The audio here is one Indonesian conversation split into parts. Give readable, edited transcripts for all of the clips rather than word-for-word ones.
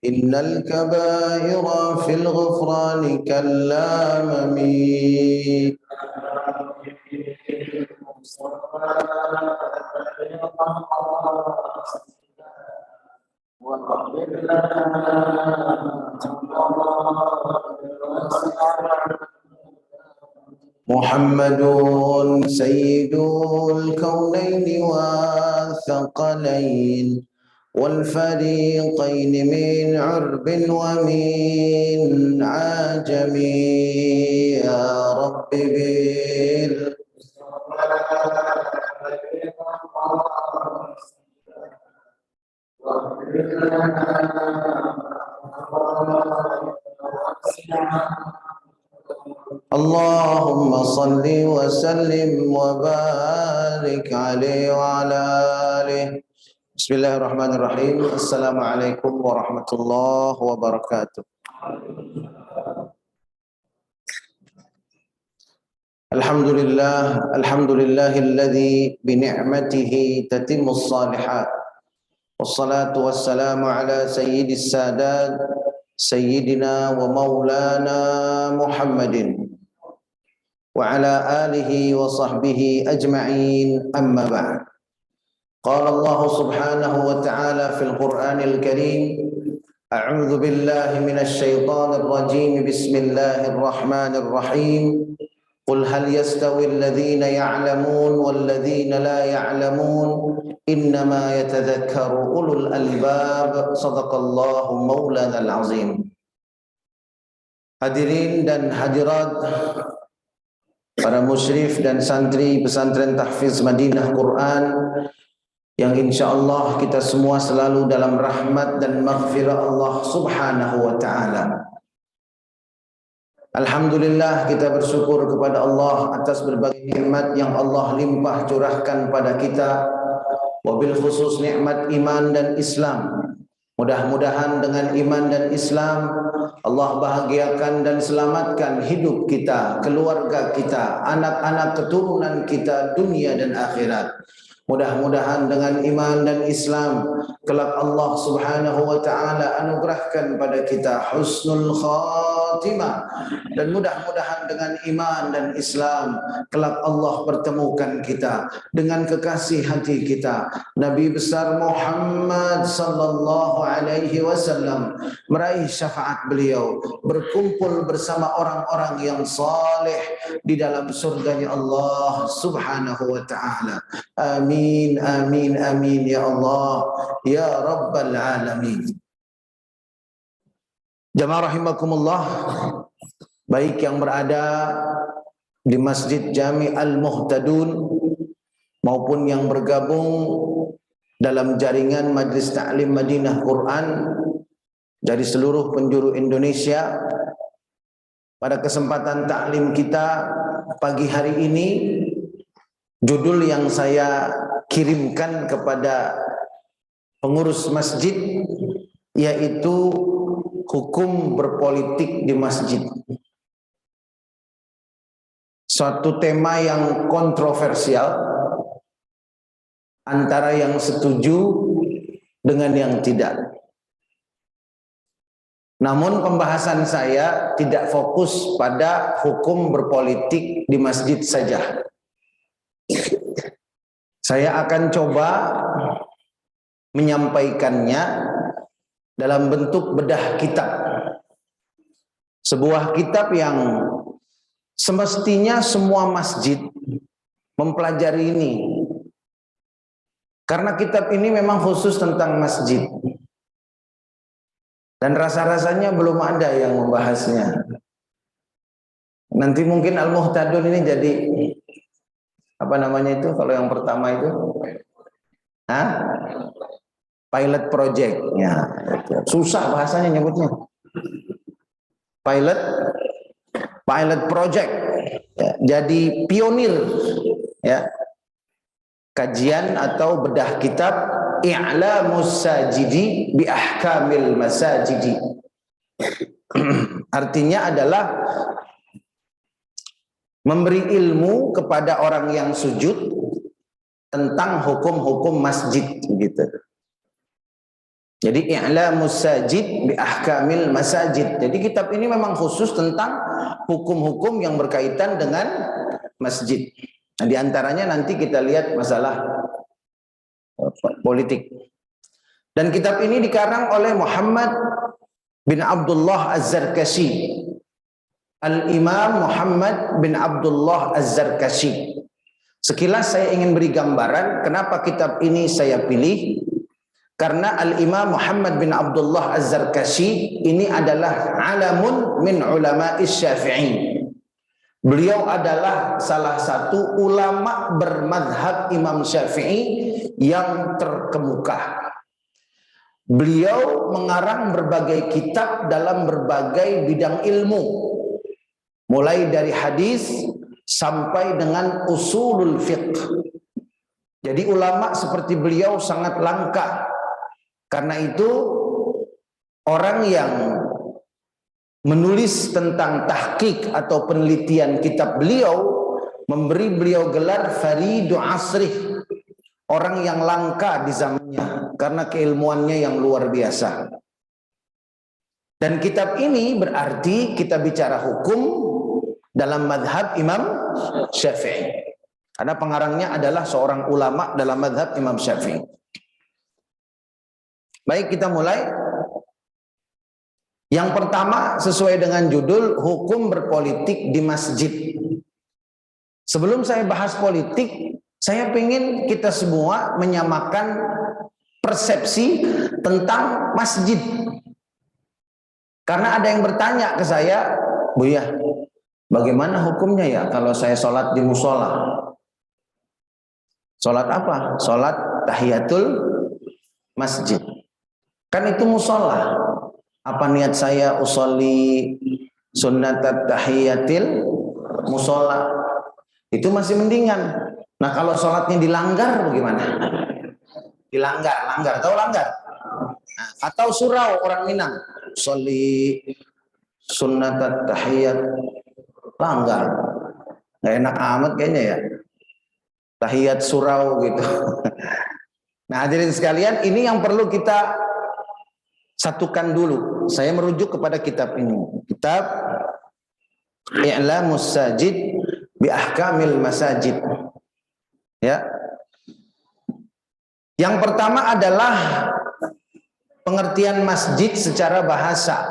إن الكبائر في الغفران كاللامم محمد سيد الكونين والثقلين والفريقين من عرب ومن عجم يا رب اللهم صل وسلم وبارك عليه وعلى آله. Bismillahirrahmanirrahim. Assalamualaikum warahmatullahi wabarakatuh. Alhamdulillahilladzi bi ni'matihi tatimmus shalihat. Wassalatu wassalamu ala sayyidis sadat sayyidina wa maulana Muhammadin wa ala alihi wa sahbihi ajma'in, amma ba'd. Qala Allah subhanahu wa ta'ala fil Qur'anil Karim, a'udzu billahi minasy syaithanir rajim, bismillahir rahmanir rahim. Qul hal yastawil ladzina ya'lamun wal ladzina la ya'lamun innama yatadzakkaru ulul albab. Shadaqallahu maulanal azim. Hadirin dan hadirat, para musyrif dan santri pesantren tahfiz Madinah Quran yang insyaallah kita semua selalu dalam rahmat dan maghfirah Allah subhanahu wa ta'ala. Alhamdulillah, kita bersyukur kepada Allah atas berbagai nikmat yang Allah limpah curahkan pada kita, wabil khusus nikmat iman dan Islam. Mudah-mudahan dengan iman dan Islam Allah bahagiakan dan selamatkan hidup kita, keluarga kita, anak-anak keturunan kita, dunia dan akhirat. Mudah-mudahan dengan iman dan Islam kelak Allah subhanahu wa ta'ala anugerahkan pada kita husnul khatimah, dan mudah-mudahan dengan iman dan Islam kelak Allah pertemukan kita dengan kekasih hati kita Nabi besar Muhammad sallallahu alaihi wasallam, meraih syafaat beliau, berkumpul bersama orang-orang yang saleh di dalam surganya Allah subhanahu wa ta'ala. Amin, amin, amin ya Allah, ya Rabbal Alamin. Jamaah rahimakumullah, baik yang berada di Masjid Jami Al-Muhtadun maupun yang bergabung dalam jaringan Majlis Ta'lim Madinah Quran dari seluruh penjuru Indonesia. Pada kesempatan taklim kita pagi hari ini, judul yang saya kirimkan kepada pengurus masjid yaitu hukum berpolitik di masjid. Suatu tema yang kontroversial antara yang setuju dengan yang tidak. Namun pembahasan saya tidak fokus pada hukum berpolitik di masjid saja. Saya akan coba menyampaikannya dalam bentuk bedah kitab. Sebuah kitab yang semestinya semua masjid mempelajari ini. Karena kitab ini memang khusus tentang masjid. Dan rasa-rasanya belum ada yang membahasnya. Nanti mungkin Al-Muhtadun ini jadi apa namanya itu kalau yang pertama itu? Pilot project. Ya, susah bahasanya nyebutnya. Pilot project. Ya, jadi pionir ya. Kajian atau bedah kitab I'lamus Sajidi bi Ahkamil Masajidi. Artinya adalah memberi ilmu kepada orang yang sujud tentang hukum-hukum masjid gitu. Jadi I'lamus Sajid bi Ahkamil Masajid. Jadi kitab ini memang khusus tentang hukum-hukum yang berkaitan dengan masjid. Nah, di antaranya nanti kita lihat masalah politik. Dan kitab ini dikarang oleh Muhammad bin Abdullah Az-Zarkashi. Al-Imam Muhammad bin Abdullah Az-Zarkashi. Sekilas saya ingin beri gambaran kenapa kitab ini saya pilih. Karena Al-Imam Muhammad bin Abdullah Az-Zarkashi ini adalah alamun min ulama'is Syafi'i. Beliau adalah salah satu ulama bermadhab Imam Syafi'i yang terkemuka. Beliau mengarang berbagai kitab dalam berbagai bidang ilmu. Mulai dari hadis sampai dengan usulul fiqh. Jadi ulama seperti beliau sangat langka. Karena itu orang yang menulis tentang tahqiq atau penelitian kitab beliau memberi beliau gelar Faridu Asrih, orang yang langka di zamannya karena keilmuannya yang luar biasa. Dan kitab ini berarti kita bicara hukum dalam madhab Imam Syafi'i, karena pengarangnya adalah seorang ulama dalam madhab Imam Syafi'i. Baik, kita mulai. Yang pertama sesuai dengan judul, hukum berpolitik di masjid. Sebelum saya bahas politik, saya ingin kita semua menyamakan persepsi tentang masjid. Karena ada yang bertanya ke saya, Buya, bagaimana hukumnya ya kalau saya sholat di musola? Sholat apa? Sholat tahiyatul masjid. Kan itu musola. Apa niat saya usolli sunnatat tahiyatil musola? Itu masih mendingan. Nah, kalau sholatnya dilanggar bagaimana? Dilanggar, tahu langgar? Nah, atau surau orang Minang, usolli sunnatat tahiyat, langgar. Nggak enak amat kayaknya ya. Tahiyat surau gitu. Nah, hadirin sekalian, ini yang perlu kita satukan dulu. Saya merujuk kepada kitab ini. Kitab I'lamus Sajid bi Ahkamil Masajid. Ya. Yang pertama adalah pengertian masjid secara bahasa.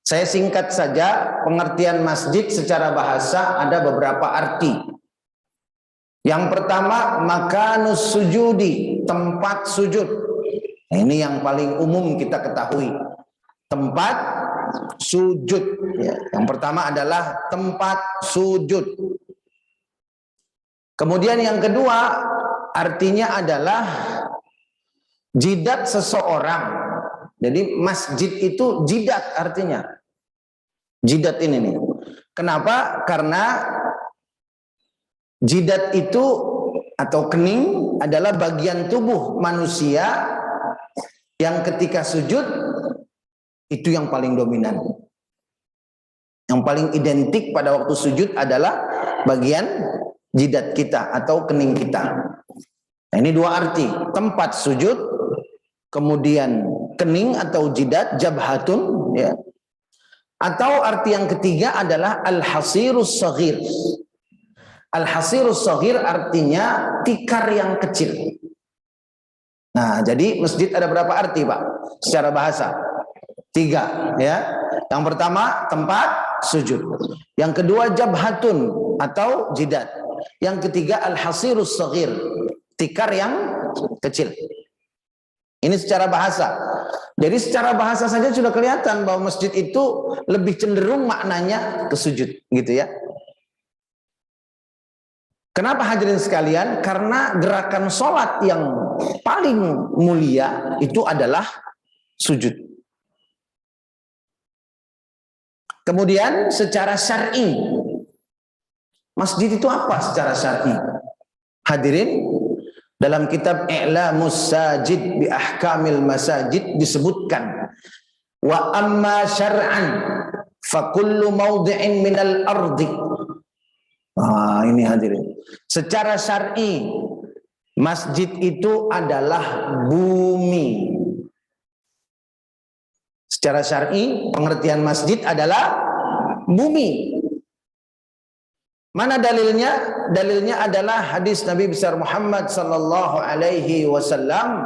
Saya singkat saja, pengertian masjid secara bahasa ada beberapa arti. Yang pertama, makanus sujudi, tempat sujud. Nah, ini yang paling umum kita ketahui, tempat sujud. Ya, yang pertama adalah tempat sujud. Kemudian yang kedua, artinya adalah jidat seseorang. Jadi masjid itu jidat artinya. Jidat ini nih. Kenapa? Karena jidat itu atau kening adalah bagian tubuh manusia yang ketika sujud itu yang paling dominan. Yang paling identik pada waktu sujud adalah bagian jidat kita atau kening kita. Nah, ini dua arti, tempat sujud, kemudian kening atau jidat, jabhatun, ya. Atau arti yang ketiga adalah al-hasirus saghir. Al-hasirus saghir artinya tikar yang kecil. Nah, jadi masjid ada berapa arti, Pak? Secara bahasa. 3, ya. Yang pertama, tempat sujud. Yang kedua, jabhatun atau jidat. Yang ketiga, al-hasirus saghir, tikar yang kecil. Ini secara bahasa. Jadi secara bahasa saja sudah kelihatan bahwa masjid itu lebih cenderung maknanya ke sujud, gitu ya. Kenapa hadirin sekalian? Karena gerakan sholat yang paling mulia itu adalah sujud. Kemudian secara syar'i, masjid itu apa secara syar'i? Hadirin, dalam kitab I'lamus Sajid bi Ahkamil Masajid disebutkan, wa amma syar'an fa kullu mawdi'in minal ardi. Nah, ini hadirin. Secara syar'i, Masjid itu adalah bumi. Secara syar'i pengertian masjid adalah bumi. Mana dalilnya? Dalilnya adalah hadis Nabi besar Muhammad sallallahu alaihi wasallam,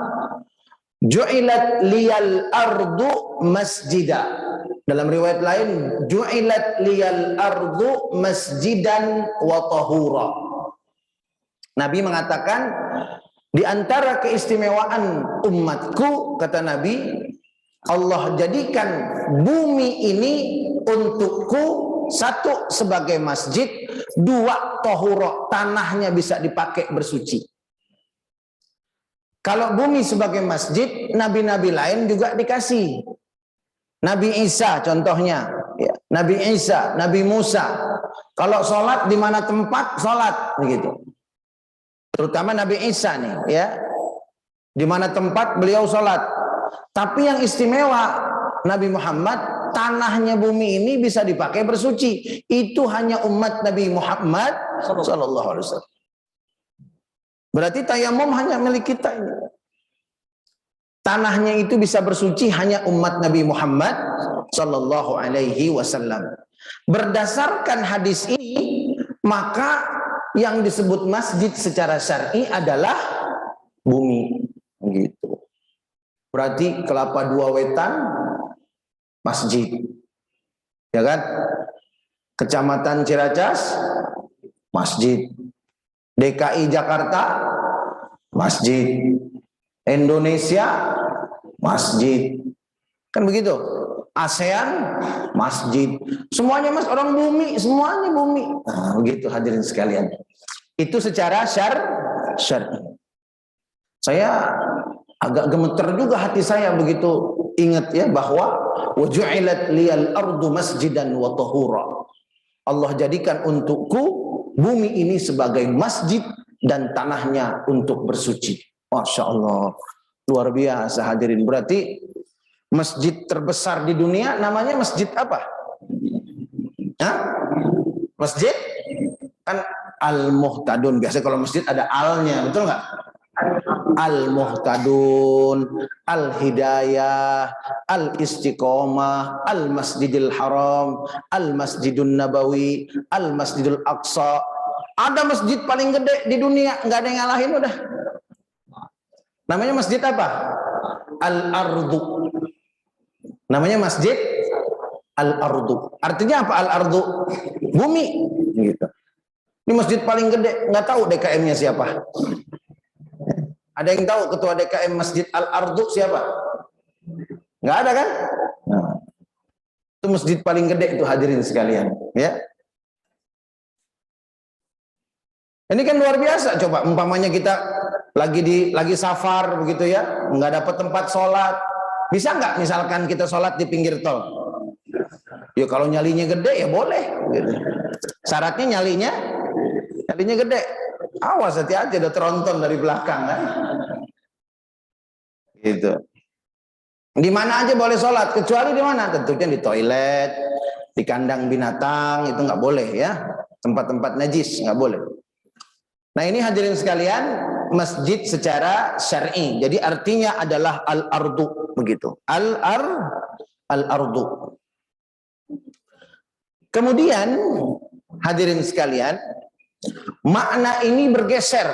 ju'ilat liyal ardu masjida. Dalam riwayat lain, ju'ilat liyal ardu masjidan wa tahura. Nabi mengatakan, di antara keistimewaan umatku, kata Nabi, Allah jadikan bumi ini untukku, satu sebagai masjid, dua tahura, tanahnya bisa dipakai bersuci. Kalau bumi sebagai masjid, nabi-nabi lain juga dikasih. Nabi Isa contohnya, ya. Nabi Isa, Nabi Musa, kalau sholat di mana tempat sholat, begitu. Terutama Nabi Isa nih, ya, di mana tempat beliau sholat. Tapi yang istimewa Nabi Muhammad, tanahnya bumi ini bisa dipakai bersuci. Itu hanya umat Nabi Muhammad sallallahu alaihi wasallam. Berarti tayamum hanya milik kita ini. Tanahnya itu bisa bersuci hanya umat Nabi Muhammad sallallahu alaihi wasallam. Berdasarkan hadis ini, maka yang disebut masjid secara syar'i adalah bumi, gitu. Berarti Kelapa Dua Wetan masjid, ya kan? Kecamatan Ciracas masjid, DKI Jakarta masjid, Indonesia masjid, kan begitu? ASEAN masjid, semuanya mas, orang bumi, semuanya bumi. Nah, begitu hadirin sekalian. Itu secara syar'i. Saya agak gemeter juga hati saya begitu ingat, ya, bahwa waju'ilat liyal ardu masjidan wa tahura. Allah jadikan untukku bumi ini sebagai masjid dan tanahnya untuk bersuci. Masya Allah, luar biasa hadirin. Berarti masjid terbesar di dunia namanya masjid apa? Hah? Masjid kan Al-Muhtadun. Biasanya kalau masjid ada alnya, betul nggak? Al-Muhtadun, Al-Hidayah, Al-Istiqomah, Al-Masjidil Haram, Al-Masjidun Nabawi, Al-Masjidul Aqsa. Ada masjid paling gede di dunia, nggak ada yang ngalahin udah. Namanya masjid apa? Al-Ardu. Namanya masjid Al-Ardu. Artinya apa Al-Ardu? Bumi. Gitu. Ini masjid paling gede, nggak tahu DKM-nya siapa. Ada yang tahu ketua DKM Masjid Al-Ardu siapa? Nggak ada kan? Nah, itu masjid paling gede itu hadirin sekalian, ya. Ini kan luar biasa. Coba umpamanya kita lagi safar begitu, ya, nggak dapat tempat sholat, bisa nggak misalkan kita sholat di pinggir tol? Ya kalau nyalinya gede ya boleh. Gitu. Syaratnya nyalinya gede. Awas, hati-hati ada tronton dari belakang kan. Gitu. Di mana aja boleh sholat, kecuali di mana? Tentunya di toilet, di kandang binatang, itu nggak boleh, ya. Tempat-tempat najis nggak boleh. Nah ini hadirin sekalian, masjid secara syar'i. Jadi artinya adalah al-ardu, begitu. Al-ardu. Kemudian hadirin sekalian, makna ini bergeser.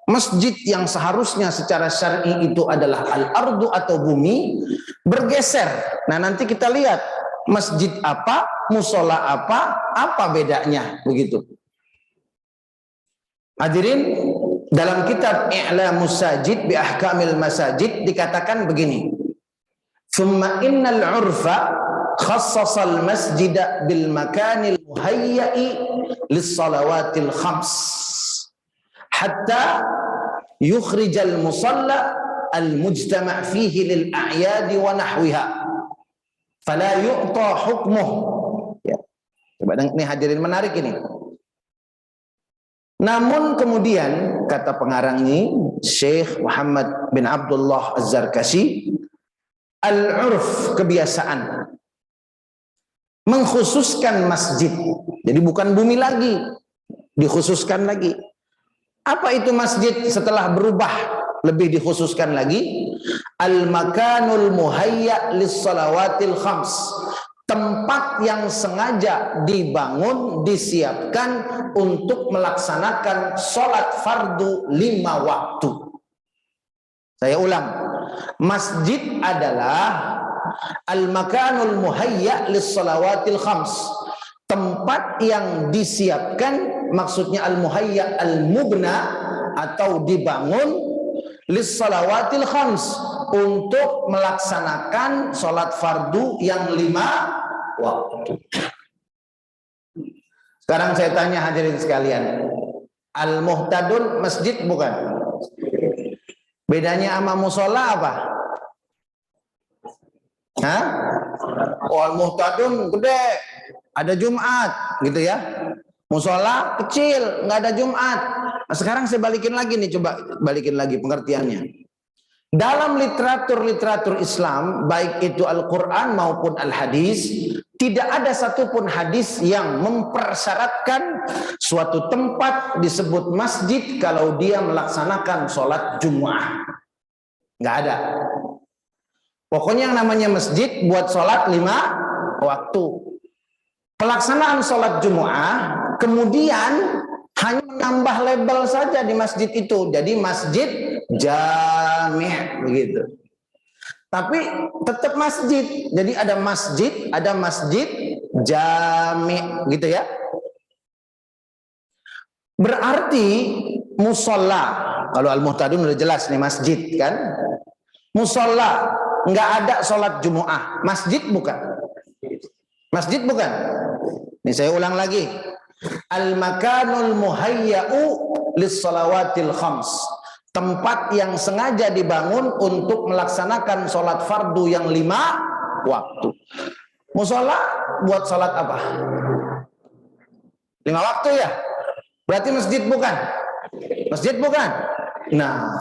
Masjid yang seharusnya secara syar'i itu adalah al-ardu atau bumi, bergeser. Nah nanti kita lihat masjid apa, musola apa bedanya, begitu. Hadirin, dalam kitab I'lamus Sajid bi Ahkamil Masajid dikatakan begini. Tsumma innal 'urfa khassasa al-masjida bil makanil muhayya'i lis-salawatil khams hatta yukhrijal musalla al-mujtama' fihi lil a'yadi wa nahwiha fala yu'ta hukmuh. Ya. Coba ini hadirin, menarik ini. Namun kemudian kata pengarang ini Syekh Muhammad bin Abdullah Az-Zarkashi, al-urf, kebiasaan, mengkhususkan masjid. Jadi bukan bumi lagi, dikhususkan lagi. Apa itu masjid setelah berubah lebih dikhususkan lagi? Al-makanul muhayya lis-salawatil khams. Tempat yang sengaja dibangun, disiapkan untuk melaksanakan sholat fardu 5 waktu. Saya ulang, masjid adalah al-makanul muhayya lis-salawatil khams. Tempat yang disiapkan, maksudnya al-muhayya al-mubna atau dibangun lis-salawatil khams, untuk melaksanakan sholat fardu yang 5 waktu. Sekarang saya tanya hadirin sekalian, al-muhtadun masjid bukan? Bedanya sama musola apa? Hah? Oh, al-muhtadun gede, ada Jumat gitu ya. Musola kecil, nggak ada Jumat. Nah, sekarang saya balikin lagi nih, coba balikin lagi pengertiannya. Dalam literatur Islam, baik itu Al-Quran maupun Al-Hadis, tidak ada satupun hadis yang mempersyaratkan suatu tempat disebut masjid kalau dia melaksanakan sholat Jumu'ah. Nggak ada. Pokoknya yang namanya masjid buat sholat 5 waktu. Pelaksanaan sholat Jumu'ah kemudian hanya menambah label saja di masjid itu, jadi masjid jami' begitu. Tapi tetap masjid, jadi ada masjid jami' gitu ya. Berarti musola, kalau al-muhtadun udah jelas nih masjid kan. Musola nggak ada sholat Jumu'ah, masjid bukan? Masjid bukan? Ini saya ulang lagi. Al-makanul muhayya'u lis-salawatil khams. Tempat yang sengaja dibangun untuk melaksanakan sholat fardu yang 5 waktu. Musola buat sholat apa? 5 waktu ya? Berarti masjid bukan? Masjid bukan? Nah,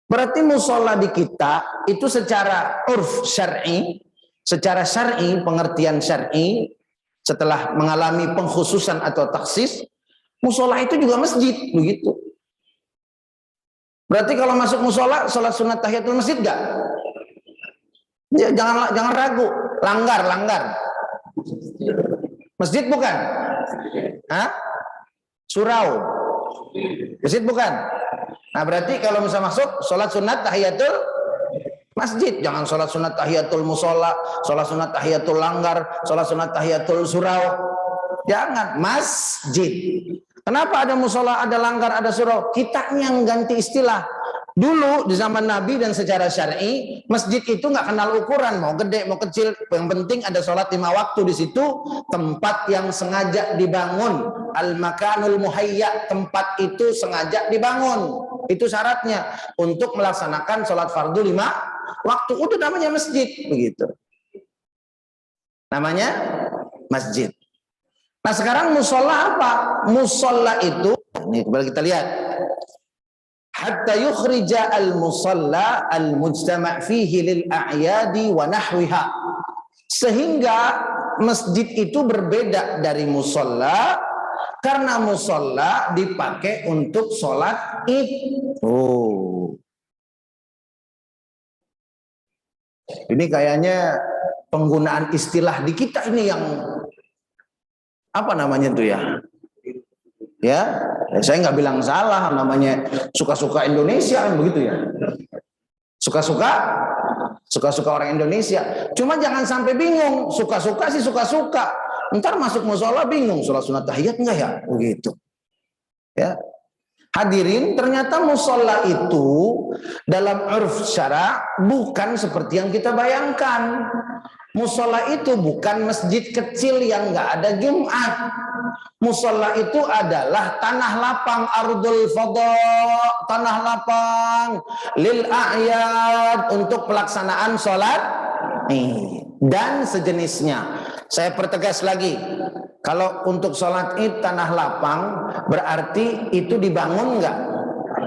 berarti musola di kita itu secara urf syar'i, secara syar'i, pengertian syar'i, setelah mengalami pengkhususan atau taksis, musola itu juga masjid, begitu. Berarti kalau masuk musola, sholat sunat tahiyatul masjid enggak? Ya, jangan ragu, langgar. Masjid bukan? Hah? Surau. Masjid bukan? Nah, berarti kalau bisa masuk sholat sunat tahiyatul masjid, jangan sholat sunat tahiyatul musola, sholat sunat tahiyatul langgar, sholat sunat tahiyatul surau. Jangan, masjid. Kenapa ada musola, ada langgar, ada surau? Kita yang ganti istilah. Dulu di zaman Nabi dan secara syar'i, masjid itu nggak kenal ukuran, mau gede mau kecil, yang penting ada sholat 5 waktu di situ. Tempat yang sengaja dibangun, al-makanul muhayya, tempat itu sengaja dibangun, itu syaratnya untuk melaksanakan sholat fardu 5 waktu. Udah namanya masjid, begitu. Namanya masjid. Nah, sekarang musola apa? Musola itu, ini kembali kita lihat. Hatta yukhrija al-musalla al-mujtama' fihi lil a'yadi wa nahwiha. Sehingga masjid itu berbeda dari musola, karena musola dipakai untuk sholat id. Oh, ini kayaknya penggunaan istilah di kita ini yang apa namanya tuh ya? Ya, saya nggak bilang salah, namanya suka-suka Indonesia kan begitu ya. Suka-suka orang Indonesia. Cuma jangan sampai bingung, suka-suka sih suka-suka. Ntar masuk musola bingung, sholat sunat tahiyat enggak ya? Begitu. Ya. Hadirin, ternyata musola itu dalam urf syara bukan seperti yang kita bayangkan. Musola itu bukan masjid kecil yang nggak ada Jumat. Musola itu adalah tanah lapang, ardul fadha, tanah lapang lil a'yad, untuk pelaksanaan sholat dan sejenisnya. Saya pertegas lagi, kalau untuk sholat id tanah lapang berarti itu dibangun nggak?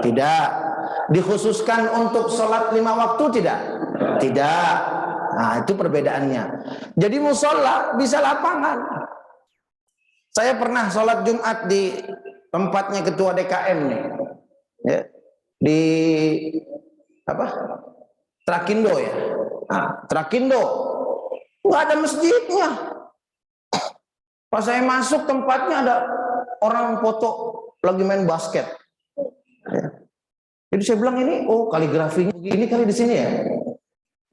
Tidak. Dikhususkan untuk sholat 5 waktu tidak? Tidak. Nah, itu perbedaannya. Jadi musola bisa lapangan. Saya pernah sholat Jumat di tempatnya ketua DKM nih, ya, di apa? Trakindo ya. Nah, Trakindo nggak ada masjidnya. Pas saya masuk tempatnya ada orang foto lagi main basket. Ya. Jadi saya bilang ini, oh kaligrafinya ini kali di sini ya.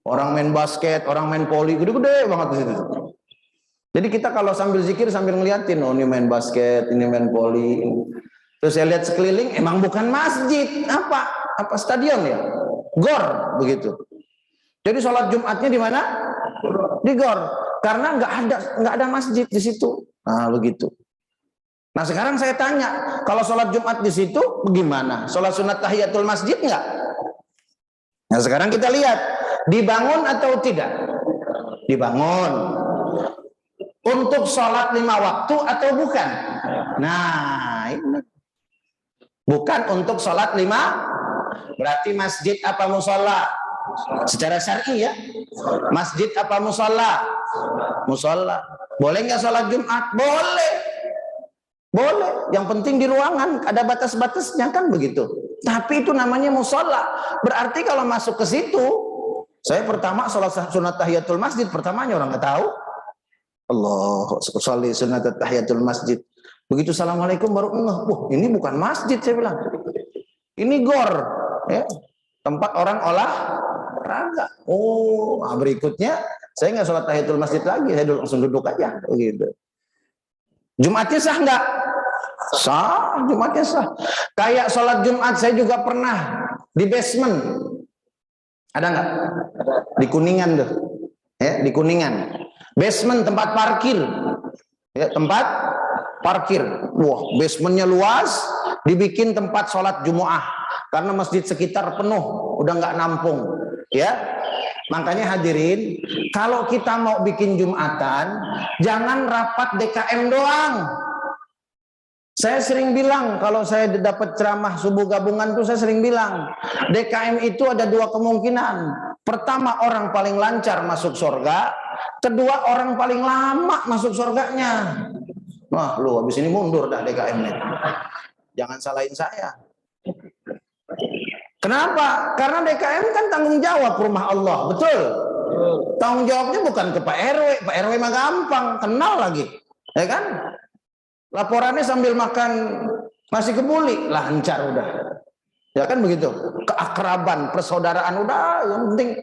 Orang main basket, orang main voli, gede-gede banget di situ. Jadi kita kalau sambil zikir sambil ngeliatin, oh ini main basket, ini main voli. Terus saya lihat sekeliling, emang bukan masjid, apa stadion ya, gor begitu. Jadi sholat Jumatnya di mana? Di gor, karena nggak ada masjid di situ. Nah begitu. Nah sekarang saya tanya, kalau sholat Jumat di situ, bagaimana? Sholat sunat tahiyatul masjid nggak? Nah sekarang kita lihat, dibangun atau tidak? Dibangun. Untuk sholat 5 waktu atau bukan? Nah ini. Bukan untuk sholat 5, berarti masjid apa musola? Secara syar'i ya, masjid apa musola? Musola. Boleh nggak sholat Jumat? Boleh, boleh. Yang penting di ruangan ada batas-batasnya kan begitu. Tapi itu namanya musola. Berarti kalau masuk ke situ, saya pertama sholat sunat tahiyatul masjid, pertamanya orang nggak tahu. Allah sholli sunat tahiyatul masjid. Begitu assalamualaikum baru ngeh, ini bukan masjid, saya bilang. Ini gor, ya, tempat orang olahraga. Oh, nah berikutnya saya nggak sholat tahiyatul masjid lagi, saya langsung duduk aja, begitu. Jumatnya sah nggak? Sah, Jumatnya sah. Kayak sholat Jumat saya juga pernah di basement. Ada nggak? Di Kuningan tuh, ya, di Kuningan. Basement tempat parkir, ya, tempat parkir. Wah, basementnya luas, dibikin tempat sholat Jumu'ah karena masjid sekitar penuh, udah nggak nampung, ya. Makanya hadirin, kalau kita mau bikin Jumatan, jangan rapat DKM doang. Saya sering bilang, kalau saya dapat ceramah subuh gabungan tuh saya sering bilang, DKM itu ada 2 kemungkinan. Pertama, orang paling lancar masuk surga. Kedua, orang paling lama masuk surganya. Wah, lu habis ini mundur dah DKM-nya. Jangan salahin saya. Kenapa? Karena DKM kan tanggung jawab rumah Allah, betul? Tanggung jawabnya bukan ke Pak RW. Pak RW mah gampang, kenal lagi, ya kan? Laporannya sambil makan nasi kebuli, lancar udah. Ya kan begitu. Keakraban, persaudaraan udah, yang penting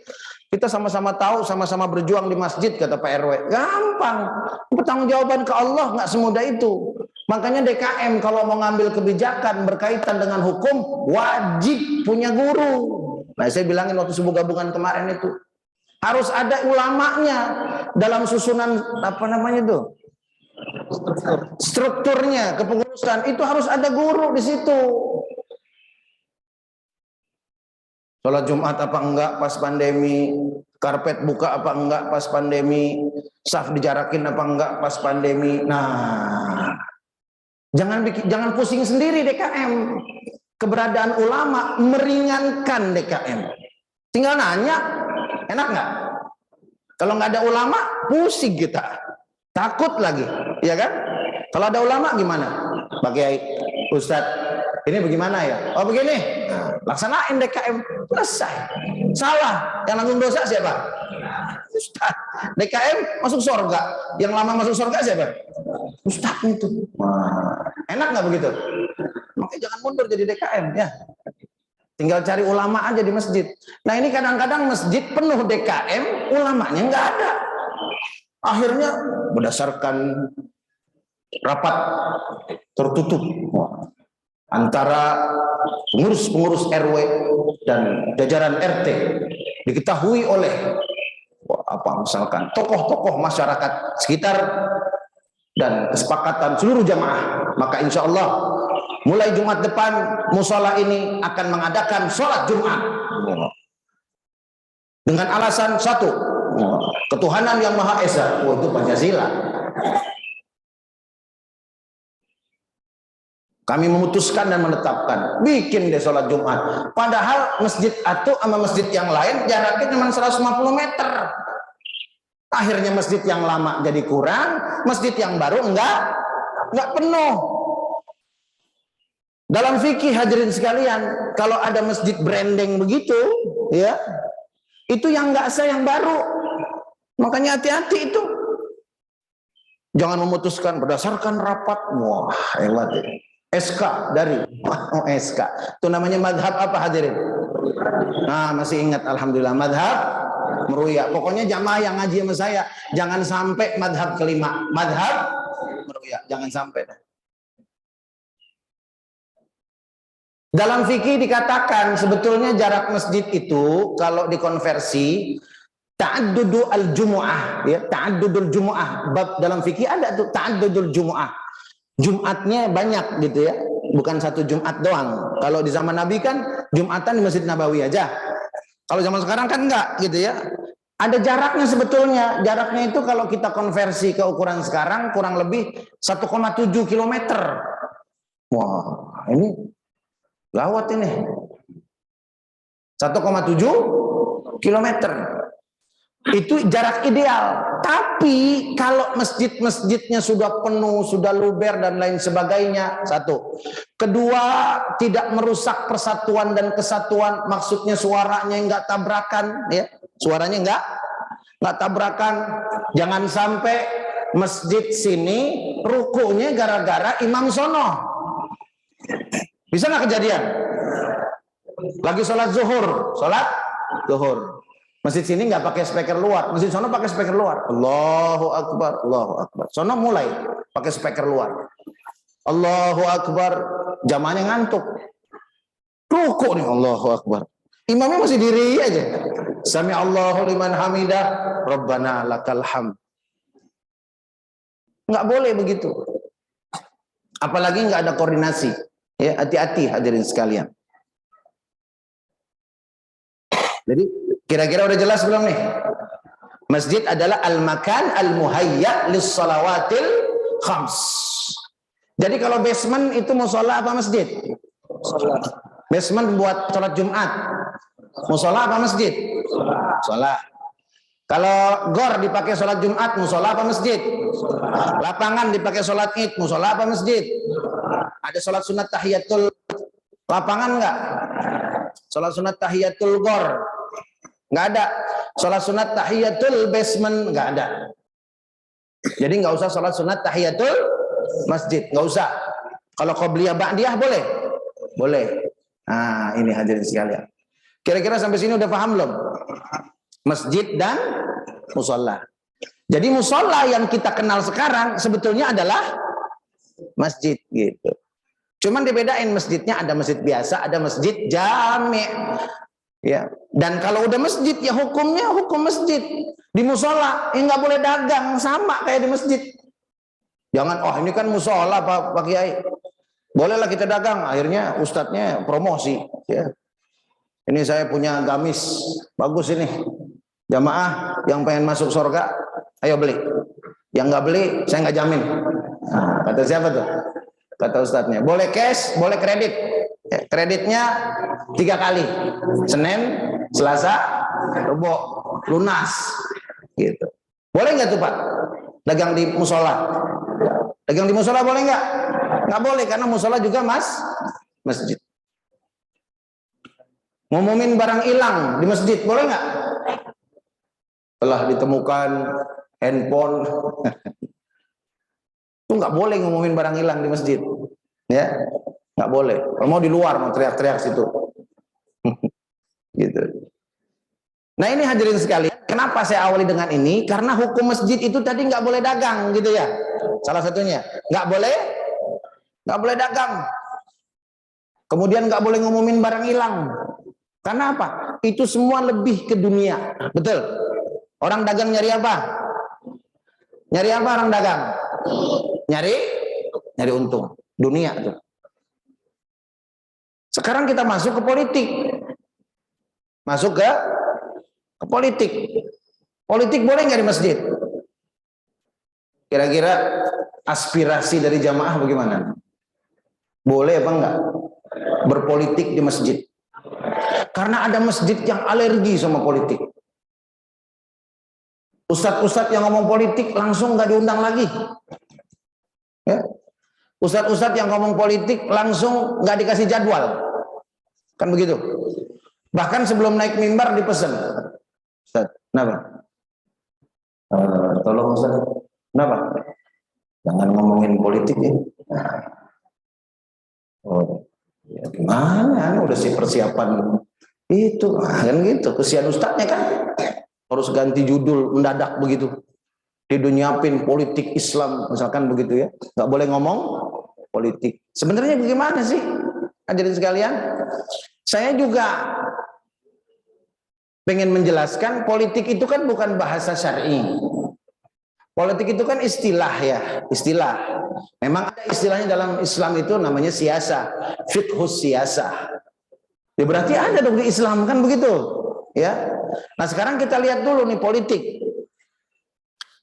kita sama-sama tahu, sama-sama berjuang di masjid, kata Pak RW. Gampang. Pertanggungjawaban ke Allah nggak semudah itu. Makanya DKM kalau mau ngambil kebijakan berkaitan dengan hukum, wajib punya guru. Nah, saya bilangin waktu subuh gabungan kemarin itu, harus ada ulamanya dalam susunan apa namanya itu, strukturnya kepengurusan itu harus ada guru di situ. Sholat Jumat apa enggak pas pandemi, karpet buka apa enggak pas pandemi, saf dijarakin apa enggak pas pandemi. Nah, jangan pusing sendiri DKM. Keberadaan ulama meringankan DKM. Tinggal nanya, enak nggak? Kalau nggak ada ulama, pusing kita, takut lagi, ya kan? Kalau ada ulama gimana? Pak Kiai, Ustadz, ini bagaimana ya? Oh begini, laksanain DKM, selesai. Salah, yang nanggung dosa siapa? Ustadz. DKM masuk surga, yang lama masuk surga siapa? Ustadz itu. Wah, enak nggak begitu? Makanya jangan mundur jadi DKM ya. Tinggal cari ulama aja di masjid. Nah ini kadang-kadang masjid penuh DKM, ulamanya nggak ada. Akhirnya berdasarkan rapat tertutup antara pengurus-pengurus RW dan jajaran RT, diketahui oleh misalkan tokoh-tokoh masyarakat sekitar dan kesepakatan seluruh jamaah, maka insya Allah mulai Jumat depan musola ini akan mengadakan sholat Jumat dengan alasan satu, ketuhanan yang Maha Esa. Itu Pancasila. Kami memutuskan dan menetapkan bikin deh sholat Jumat. Padahal masjid Atu sama masjid yang lain jaraknya cuma 150 meter. Akhirnya masjid yang lama jadi kurang, masjid yang baru enggak penuh. Dalam fikih hadirin sekalian, kalau ada masjid branding begitu, ya, itu yang nggak sah, yang baru. Makanya hati-hati itu. Jangan memutuskan berdasarkan rapat. Wah, hebat ya. SK dari SK. Itu namanya madhab apa hadirin? Nah, masih ingat alhamdulillah, madhab meruya. Pokoknya jamaah yang ngaji sama saya, jangan sampai madhab kelima, madhab meruya, jangan sampai. Dalam fikih dikatakan sebetulnya jarak masjid itu kalau dikonversi ta'addudul al-jumu'ah, ya, ta'addudul jumu'ah. Bab dalam fikih ada tuh ta'addudul jumu'ah. Jumatnya banyak gitu ya, bukan satu Jumat doang. Kalau di zaman Nabi kan Jumatan di Masjid Nabawi aja. Kalau zaman sekarang kan enggak gitu ya. Ada jaraknya sebetulnya. Jaraknya itu kalau kita konversi ke ukuran sekarang kurang lebih 1,7 km. Wah, ini gawat ini. 1,7 km. Itu jarak ideal. Tapi kalau masjid-masjidnya sudah penuh, sudah luber dan lain sebagainya, satu. Kedua, tidak merusak persatuan dan kesatuan. Maksudnya suaranya enggak tabrakan, ya. Suaranya enggak tabrakan. Jangan sampai masjid sini rukunya gara-gara imam sono. Bisa nggak kejadian? Lagi sholat zuhur. Masjid sini nggak pakai speaker luar, masjid sono pakai speaker luar. Allahu Akbar, Allahu Akbar. Sono mulai pakai speaker luar. Allahu Akbar, jamaahnya ngantuk. Ruku nih, Allahu Akbar. Imamnya masih diri aja. Sami Allahu liman hamidah, Rabbana lakal hamd. Nggak boleh begitu. Apalagi nggak ada koordinasi. Ya, hati-hati hadirin sekalian. Jadi kira-kira udah jelas belum nih? Masjid adalah al-makan al-muhayya lis-shalawatil khams. Jadi kalau basement itu mushola apa masjid? Basement buat sholat Jumat. Mushola apa masjid? Mushola. Kalau gor dipakai sholat Jumat, mushola apa masjid? Lapangan dipakai sholat Id, mushola apa masjid? Ada sholat sunat tahiyatul lapangan enggak? Sholat sunat tahiyatul gor nggak ada. Sholat sunat tahiyatul basement nggak ada. Jadi nggak usah sholat sunat tahiyatul masjid, nggak usah. Kalau qobliyah ba'diyah boleh? Boleh. Nah, ini hadirin sekalian. Kira-kira sampai sini udah paham belum? Masjid dan musola. Jadi musola yang kita kenal sekarang sebetulnya adalah masjid gitu. Cuman dibedain, masjidnya ada masjid biasa, ada masjid jami'. Ya, dan kalau udah masjid ya hukumnya hukum masjid. Di musola nggak boleh dagang, sama kayak di masjid. Jangan, oh ini kan musola Pak Kiai, bolehlah kita dagang. Akhirnya ustadznya promosi. Ya. Ini saya punya gamis bagus ini, jamaah yang pengen masuk surga, ayo beli. Yang nggak beli saya nggak jamin. Nah, kata siapa tuh? Kata ustadznya. Boleh cash, boleh kredit. Ya, kreditnya 3 kali, Senin, Selasa, Rebo, lunas, gitu. Boleh nggak tuh Pak? Dagang di musola? Dagang di musola boleh nggak? Nggak boleh, karena musola juga masjid. Ngumumin barang hilang di masjid boleh nggak? Telah ditemukan handphone. Itu nggak boleh ngumumin barang hilang di masjid, ya. Nggak boleh. Kalau mau di luar, mau teriak-teriak situ. Gitu. Nah ini hadirin sekalian, kenapa saya awali dengan ini? Karena hukum masjid itu tadi nggak boleh dagang, gitu ya. Salah satunya nggak boleh dagang. Kemudian nggak boleh ngumumin barang hilang. Karena apa? Itu semua lebih ke dunia, betul. Orang dagang nyari apa? Nyari apa orang dagang? Nyari untung, dunia tuh. Sekarang kita masuk ke politik. Masuk ke politik. Politik boleh nggak di masjid? Kira-kira aspirasi dari jamaah bagaimana? Boleh apa enggak berpolitik di masjid? Karena ada masjid yang alergi sama politik. Ustadz-ustadz yang ngomong politik langsung nggak diundang lagi. Ya. Ustadz-ustadz yang ngomong politik langsung nggak dikasih jadwal, kan begitu. Bahkan sebelum naik mimbar dipesan, Ustadz, kenapa? Tolong Ustadz, kenapa? Jangan ngomongin politik ya. Oh, ya gimana? Udah sih persiapan itu, kan gitu. Kesian ustadznya kan, harus ganti judul mendadak begitu. Dinyiapin politik Islam, misalkan begitu ya. Nggak boleh ngomong politik. Sebenarnya bagaimana sih, hadirin sekalian? Saya juga pengen menjelaskan, politik itu kan bukan bahasa syar'i. Politik itu kan istilah ya, istilah. Memang ada istilahnya dalam Islam itu namanya siasa, fiqhus siasa. Ya berarti ada dong di Islam, kan begitu, ya. Nah sekarang kita lihat dulu nih politik.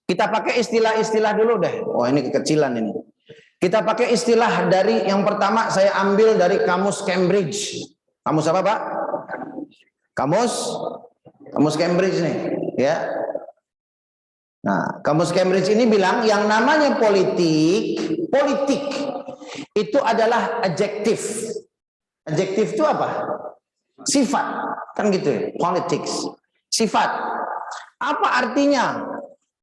Kita pakai istilah-istilah dulu deh. Wah ini kekecilan ini. Kita pakai istilah dari yang pertama saya ambil dari kamus Cambridge. Kamus apa Pak? Kamus Cambridge nih, ya. Nah, kamus Cambridge ini bilang yang namanya politik itu adalah adjektif. Adjektif itu apa? Sifat, kan gitu ya, politics. Sifat. Apa artinya?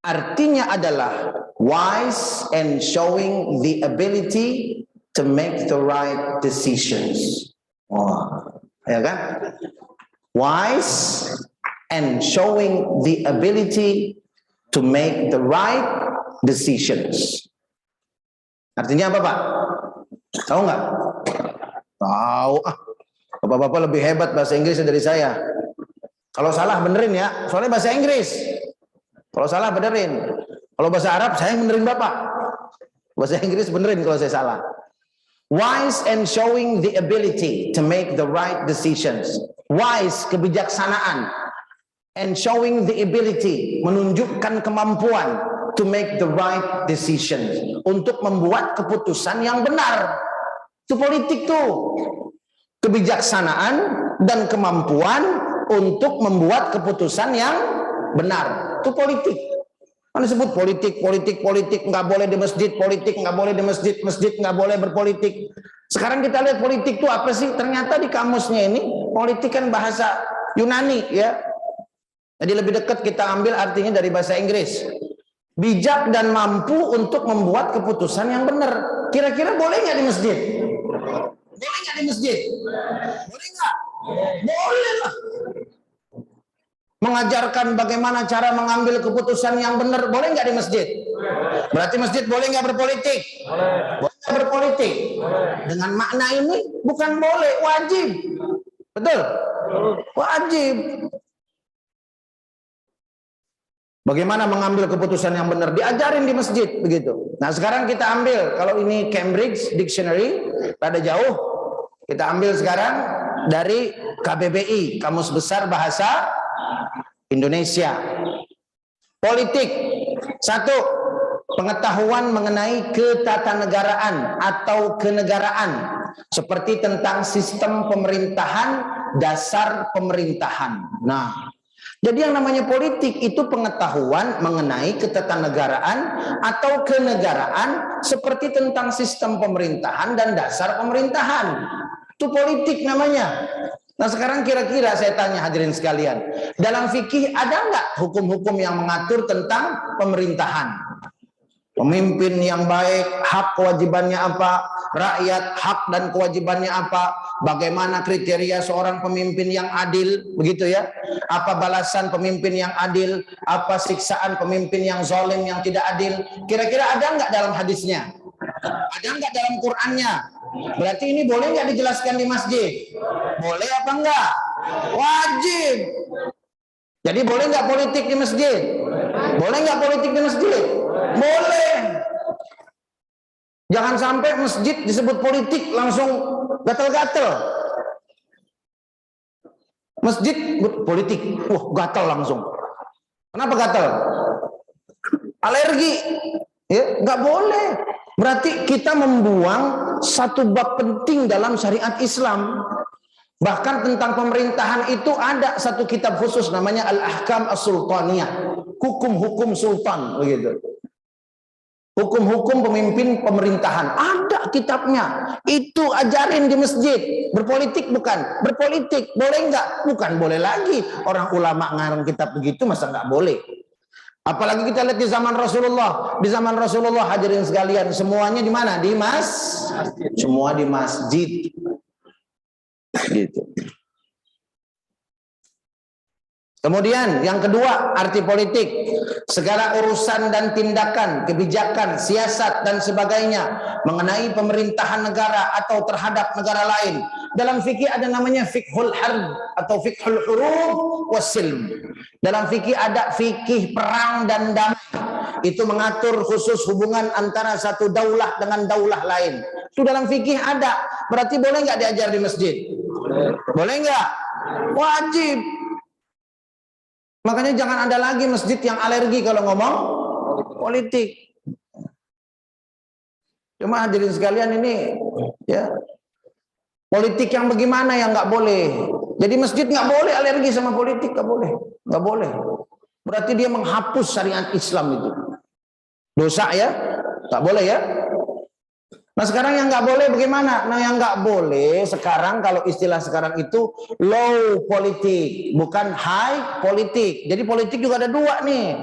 Artinya adalah wise and showing the ability to make the right decisions. Wah, ya kan? Wise and showing the ability to make the right decisions. Artinya apa Pak? Tahu nggak? Tahu. Bapak-bapak lebih hebat bahasa Inggris dari saya. Kalau salah benerin ya, soalnya bahasa Inggris. Kalau salah benerin. Kalau bahasa Arab saya benerin Bapak. Bahasa Inggris benerin kalau saya salah. Wise and showing the ability to make the right decisions. Wise, kebijaksanaan. And showing the ability, menunjukkan kemampuan to make the right decision, untuk membuat keputusan yang benar. Itu politik tuh. Kebijaksanaan dan kemampuan untuk membuat keputusan yang benar. Itu politik. Kan disebut politik, nggak boleh di masjid, politik nggak boleh di masjid, masjid nggak boleh berpolitik. Sekarang kita lihat politik itu apa sih? Ternyata di kamusnya ini politik kan bahasa Yunani ya. Jadi lebih dekat kita ambil artinya dari bahasa Inggris. Bijak dan mampu untuk membuat keputusan yang benar. Kira-kira boleh nggak di masjid? Boleh nggak di masjid? Boleh nggak? Boleh lah. Mengajarkan bagaimana cara mengambil keputusan yang benar, boleh nggak di masjid? Berarti masjid boleh nggak berpolitik? Boleh nggak berpolitik? Dengan makna ini bukan boleh, wajib. Betul? Wajib. Bagaimana mengambil keputusan yang benar, diajarin di masjid begitu. Nah sekarang kita ambil, kalau ini Cambridge Dictionary, pada jauh, kita ambil sekarang dari KBBI, Kamus Besar Bahasa Indonesia. Politik, satu, pengetahuan mengenai ketatanegaraan atau kenegaraan, seperti tentang sistem pemerintahan, dasar pemerintahan. Nah, jadi yang namanya politik itu pengetahuan mengenai ketatanegaraan atau kenegaraan seperti tentang sistem pemerintahan dan dasar pemerintahan. Itu politik namanya. Nah sekarang kira-kira saya tanya hadirin sekalian, dalam fikih ada nggak hukum-hukum yang mengatur tentang pemerintahan? Pemimpin yang baik, hak kewajibannya apa? Rakyat, hak dan kewajibannya apa? Bagaimana kriteria seorang pemimpin yang adil? Begitu ya. Apa balasan pemimpin yang adil? Apa siksaan pemimpin yang zalim, yang tidak adil? Kira-kira ada nggak dalam hadisnya? Ada nggak dalam Qur'annya? Berarti ini boleh nggak dijelaskan di masjid? Boleh apa enggak? Wajib. Jadi boleh nggak politik di masjid? Boleh nggak politik di masjid? Boleh. Jangan sampai masjid disebut politik langsung gatal-gatal. Masjid politik, gatal langsung. Kenapa gatal? Alergi. Ya, nggak boleh. Berarti kita membuang satu bab penting dalam syariat Islam. Bahkan tentang pemerintahan itu ada satu kitab khusus namanya Al-Ahkam As-Sultaniyah, hukum-hukum sultan begitu. Hukum-hukum pemimpin pemerintahan ada kitabnya. Itu ajarin di masjid. Berpolitik bukan? Berpolitik boleh enggak? Bukan boleh lagi. Orang ulama ngarang kitab begitu masa enggak boleh? Apalagi kita lihat di zaman Rasulullah. Di zaman Rasulullah hadirin sekalian, semuanya di mana? Di masjid. Semua di masjid. Gitu. Kemudian yang kedua, arti politik, segala urusan dan tindakan, kebijakan, siasat dan sebagainya mengenai pemerintahan negara atau terhadap negara lain. Dalam fikih ada namanya fiqhul harb atau fiqhul hurub wasilm. Dalam fikih ada fikih perang dan damai. Itu mengatur khusus hubungan antara satu daulah dengan daulah lain. Itu dalam fikih ada. Berarti boleh nggak diajar di masjid? Boleh nggak? Wajib. Makanya jangan ada lagi masjid yang alergi kalau ngomong politik. Cuma hadirin sekalian ini, ya, politik yang bagaimana yang nggak boleh. Jadi masjid nggak boleh alergi sama politik, nggak boleh, nggak boleh. Berarti dia menghapus syariat Islam itu. Dosa ya, nggak boleh ya. Nah sekarang yang nggak boleh bagaimana? Nah yang nggak boleh sekarang, kalau istilah sekarang itu low politik, bukan high politik. Jadi politik juga ada dua nih.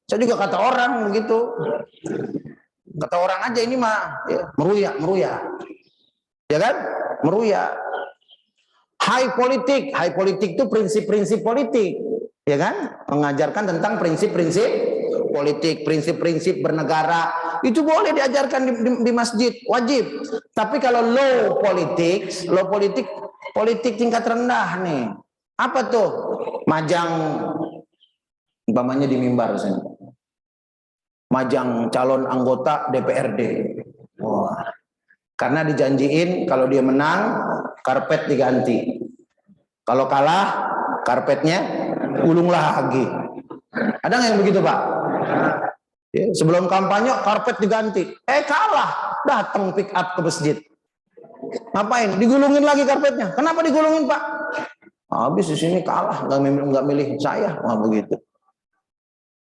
Saya juga kata orang begitu. Kata orang aja ini mah ya, meruya. Ya kan? Meruya. High politik itu prinsip-prinsip politik. Ya kan? Mengajarkan tentang prinsip-prinsip politik, prinsip-prinsip bernegara. Itu boleh diajarkan di masjid, wajib. Tapi kalau low politik tingkat rendah nih. Apa tuh? Majang, umpamanya di mimbar sana. Majang calon anggota DPRD. Wah. Karena dijanjiin kalau dia menang, karpet diganti. Kalau kalah, karpetnya gulung lagi. Ada nggak yang begitu, Pak? Ya, sebelum kampanye karpet diganti, kalah, datang pick up ke masjid. Ngapain? Digulungin lagi karpetnya. Kenapa digulungin, Pak? Habis di sini kalah, nggak milih saya. Wah begitu.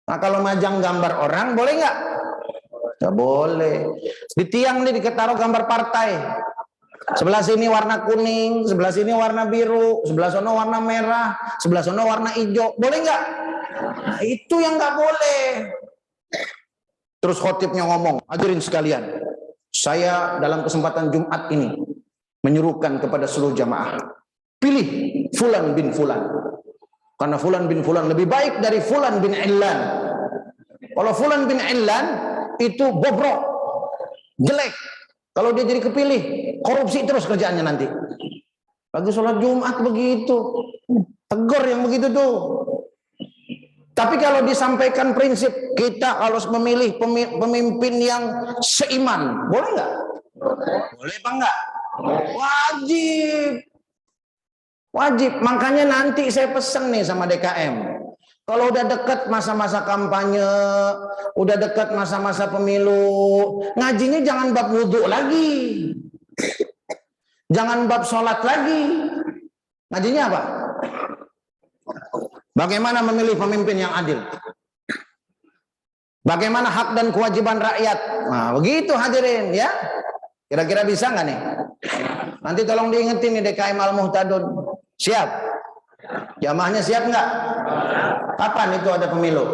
Nah kalau majang gambar orang boleh nggak? Nggak boleh. Di tiang nih diketaruh gambar partai. Sebelah sini warna kuning, sebelah sini warna biru, sebelah sono warna merah, sebelah sono warna hijau. Boleh nggak? Nah itu yang nggak boleh. Terus khotibnya ngomong, hadirin sekalian, saya dalam kesempatan Jumat ini menyuruhkan kepada seluruh jamaah, pilih Fulan bin Fulan, karena Fulan bin Fulan lebih baik dari Fulan bin Illan. Kalau Fulan bin Illan itu bobrok, jelek. Kalau dia jadi kepilih, korupsi terus kerjaannya nanti. Lagi sholat Jumat begitu, tegur yang begitu tuh. Tapi kalau disampaikan prinsip kita harus memilih pemimpin yang seiman, boleh nggak? Boleh apa enggak? Wajib. Wajib. Makanya nanti saya pesen nih sama DKM. Kalau udah dekat masa-masa kampanye, udah dekat masa-masa pemilu, ngajinya jangan bab wudhu lagi. Jangan bab sholat lagi. Ngajinya apa? Bagaimana memilih pemimpin yang adil? Bagaimana hak dan kewajiban rakyat? Nah, begitu hadirin ya. Kira-kira bisa nggak nih? Nanti tolong diingetin nih DKM Al-Muhtadun. Siap? Jamaahnya siap nggak? Kapan itu ada pemilu?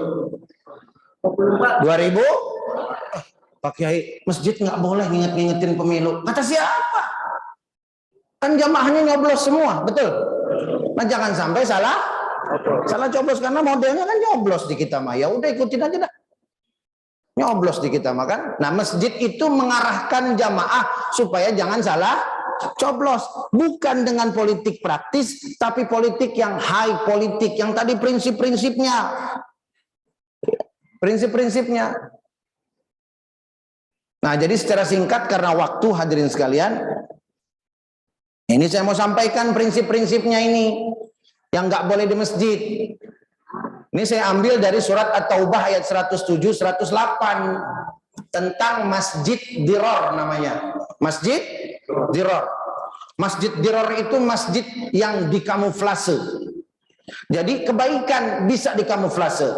2000? Pak Kiai, masjid nggak boleh ngingetin pemilu. Kata siapa? Kan jamaahnya nyoblos semua, betul? Nah jangan sampai salah coblos, karena modelnya kan nyoblos di kita mah. Ya udah ikutin aja dah. Nyoblos di kita mah kan. Nah, masjid itu mengarahkan jamaah supaya jangan salah coblos, bukan dengan politik praktis, tapi politik yang high politik, yang tadi prinsip-prinsipnya. Prinsip-prinsipnya. Nah, jadi secara singkat karena waktu hadirin sekalian, ini saya mau sampaikan prinsip-prinsipnya ini. Yang nggak boleh di masjid. Ini saya ambil dari surat At-Taubah ayat 107-108 tentang masjid diror namanya. Masjid diror. Masjid diror itu masjid yang dikamuflase. Jadi kebaikan bisa dikamuflase.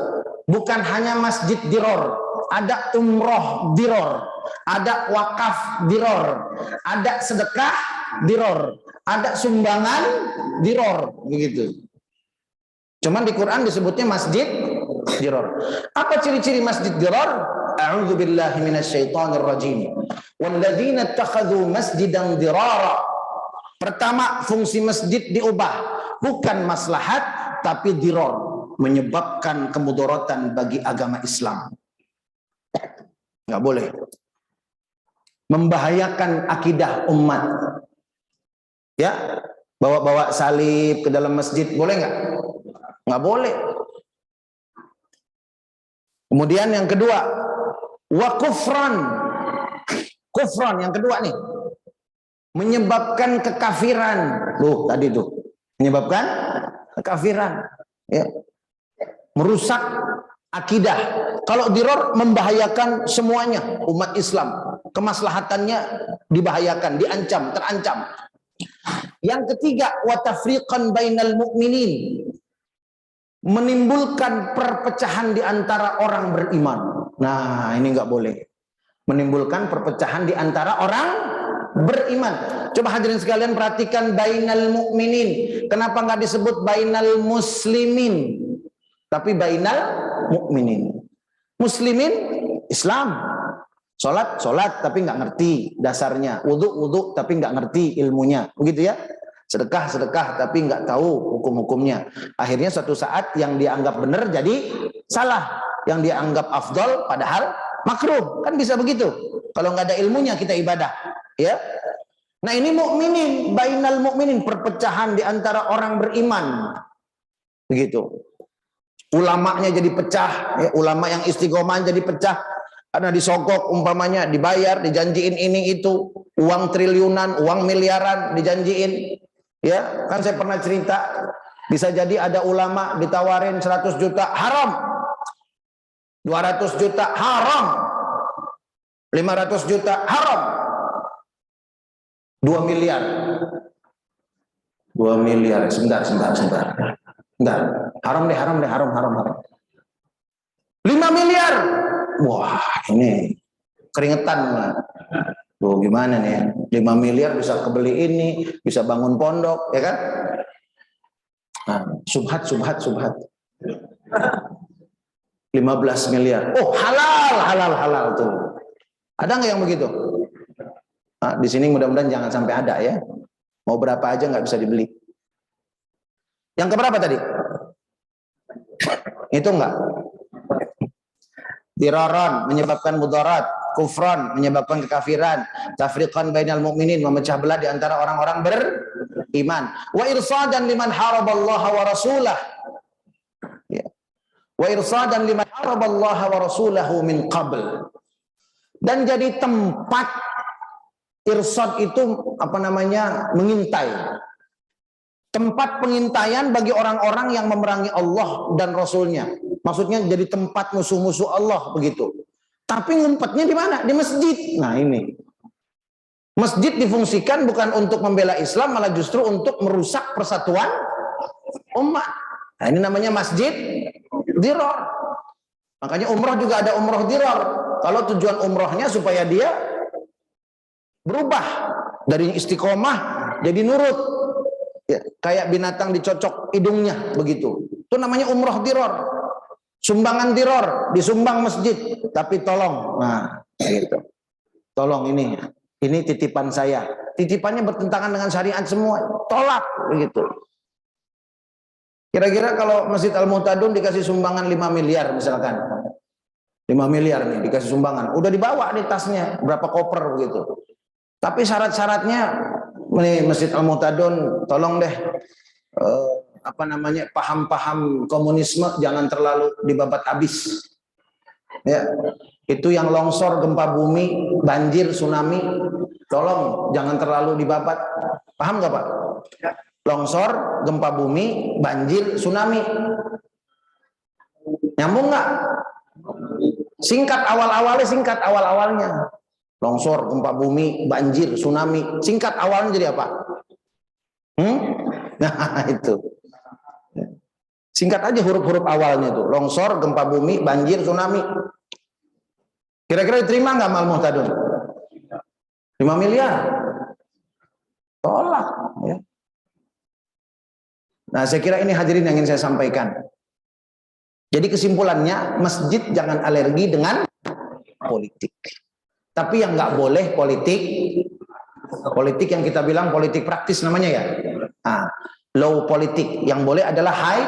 Bukan hanya masjid diror, ada umroh diror, ada wakaf diror, ada sedekah diror, ada sumbangan diror, begitu. Cuman di Quran disebutnya masjid diror. Apa ciri-ciri masjid diror? A'udzubillahi minasyaitonirrajim. Walladzina ittakhadhu masjidan dirara. Pertama, fungsi masjid diubah, bukan maslahat tapi diror, menyebabkan kemudaratan bagi agama Islam. Nggak boleh. Membahayakan akidah umat. Ya, bawa-bawa salib ke dalam masjid boleh nggak? Nggak boleh. Kemudian yang kedua, wa kufran. Kufran yang kedua nih, menyebabkan kekafiran. Loh, tadi tuh menyebabkan kekafiran, ya. Merusak akidah. Kalau diror membahayakan semuanya umat Islam, kemaslahatannya dibahayakan, diancam, terancam. Yang ketiga, wa tafriqan bainal mu'minin, menimbulkan perpecahan di antara orang beriman. Nah, ini nggak boleh. Menimbulkan perpecahan di antara orang beriman. Coba hadirin sekalian perhatikan bainal mu'minin. Kenapa nggak disebut bainal muslimin, tapi bainal mu'minin? Muslimin Islam, sholat tapi nggak ngerti dasarnya, wudhu tapi nggak ngerti ilmunya, begitu ya. Sedekah tapi nggak tahu hukum-hukumnya. Akhirnya suatu saat yang dianggap benar jadi salah, yang dianggap afdol padahal makruh. Kan bisa begitu. Kalau nggak ada ilmunya kita ibadah, ya. Nah, ini mukminin, bainal mukminin, perpecahan di antara orang beriman. Begitu. Ulamanya jadi pecah, ya, ulama yang istiqomah jadi pecah karena disogok, umpamanya dibayar, dijanjiin ini itu, uang triliunan, uang miliaran dijanjiin. Ya, kan saya pernah cerita, bisa jadi ada ulama ditawarin 100 juta haram, 200 juta haram, 500 juta haram, 2 miliar. 2 miliar, sebentar. Enggak, haram. 5 miliar. Wah, ini keringetan. Tuh gimana nih? 5 miliar bisa kebeli ini, bisa bangun pondok, ya kan? Nah, subhat. 15 miliar. Oh, halal tuh. Ada nggak yang begitu? Nah, di sini mudah-mudahan jangan sampai ada ya. Mau berapa aja nggak bisa dibeli. Yang keberapa tadi? Itu enggak. Diraran menyebabkan mudarat, kufran menyebabkan kekafiran, tafriqan bainal mu'minin memecah belah di antara orang-orang beriman, wa irsadan liman haraballaha wa rasulah. Ya. Wa irsadan liman haraballaha wa rasulahu min qabl. Dan jadi tempat irsad itu apa namanya? Mengintai. Tempat pengintaian bagi orang-orang yang memerangi Allah dan Rasulnya. Maksudnya jadi tempat musuh-musuh Allah begitu. Tapi ngumpetnya di mana? Di masjid. Nah ini. Masjid difungsikan bukan untuk membela Islam, malah justru untuk merusak persatuan umat. Nah ini namanya masjid diror. Makanya umroh juga ada umroh diror. Kalau tujuan umrohnya supaya dia berubah dari istiqomah jadi nurut. Ya, kayak binatang dicocok hidungnya begitu. Itu namanya umroh diror. Sumbangan diror, disumbang masjid, tapi tolong. Nah, gitu. Tolong ini titipan saya. Titipannya bertentangan dengan syariat semua. Tolak begitu. Kira-kira kalau Masjid Al-Muhtadun dikasih sumbangan 5 miliar misalkan. 5 miliar nih dikasih sumbangan. Udah dibawa di tasnya berapa koper begitu. Tapi syarat-syaratnya nih Masjid Al-Muhtadun tolong deh paham-paham komunisme jangan terlalu dibabat habis. Ya, itu yang longsor, gempa bumi, banjir, tsunami, tolong jangan terlalu dibabat. Paham nggak Pak? Longsor, gempa bumi, banjir, tsunami. Nyambung nggak? Singkat awal-awalnya. Longsor, gempa bumi, banjir, tsunami. Singkat awalnya jadi apa? Nah itu. Singkat aja huruf-huruf awalnya itu. Longsor, gempa bumi, banjir, tsunami. Kira-kira diterima nggak Mal Muhtadun? 5 miliar. Tolak. Ya. Nah, saya kira ini hadirin yang ingin saya sampaikan. Jadi kesimpulannya, masjid jangan alergi dengan politik. Tapi yang nggak boleh politik yang kita bilang politik praktis namanya ya. Nah, low politik. Yang boleh adalah high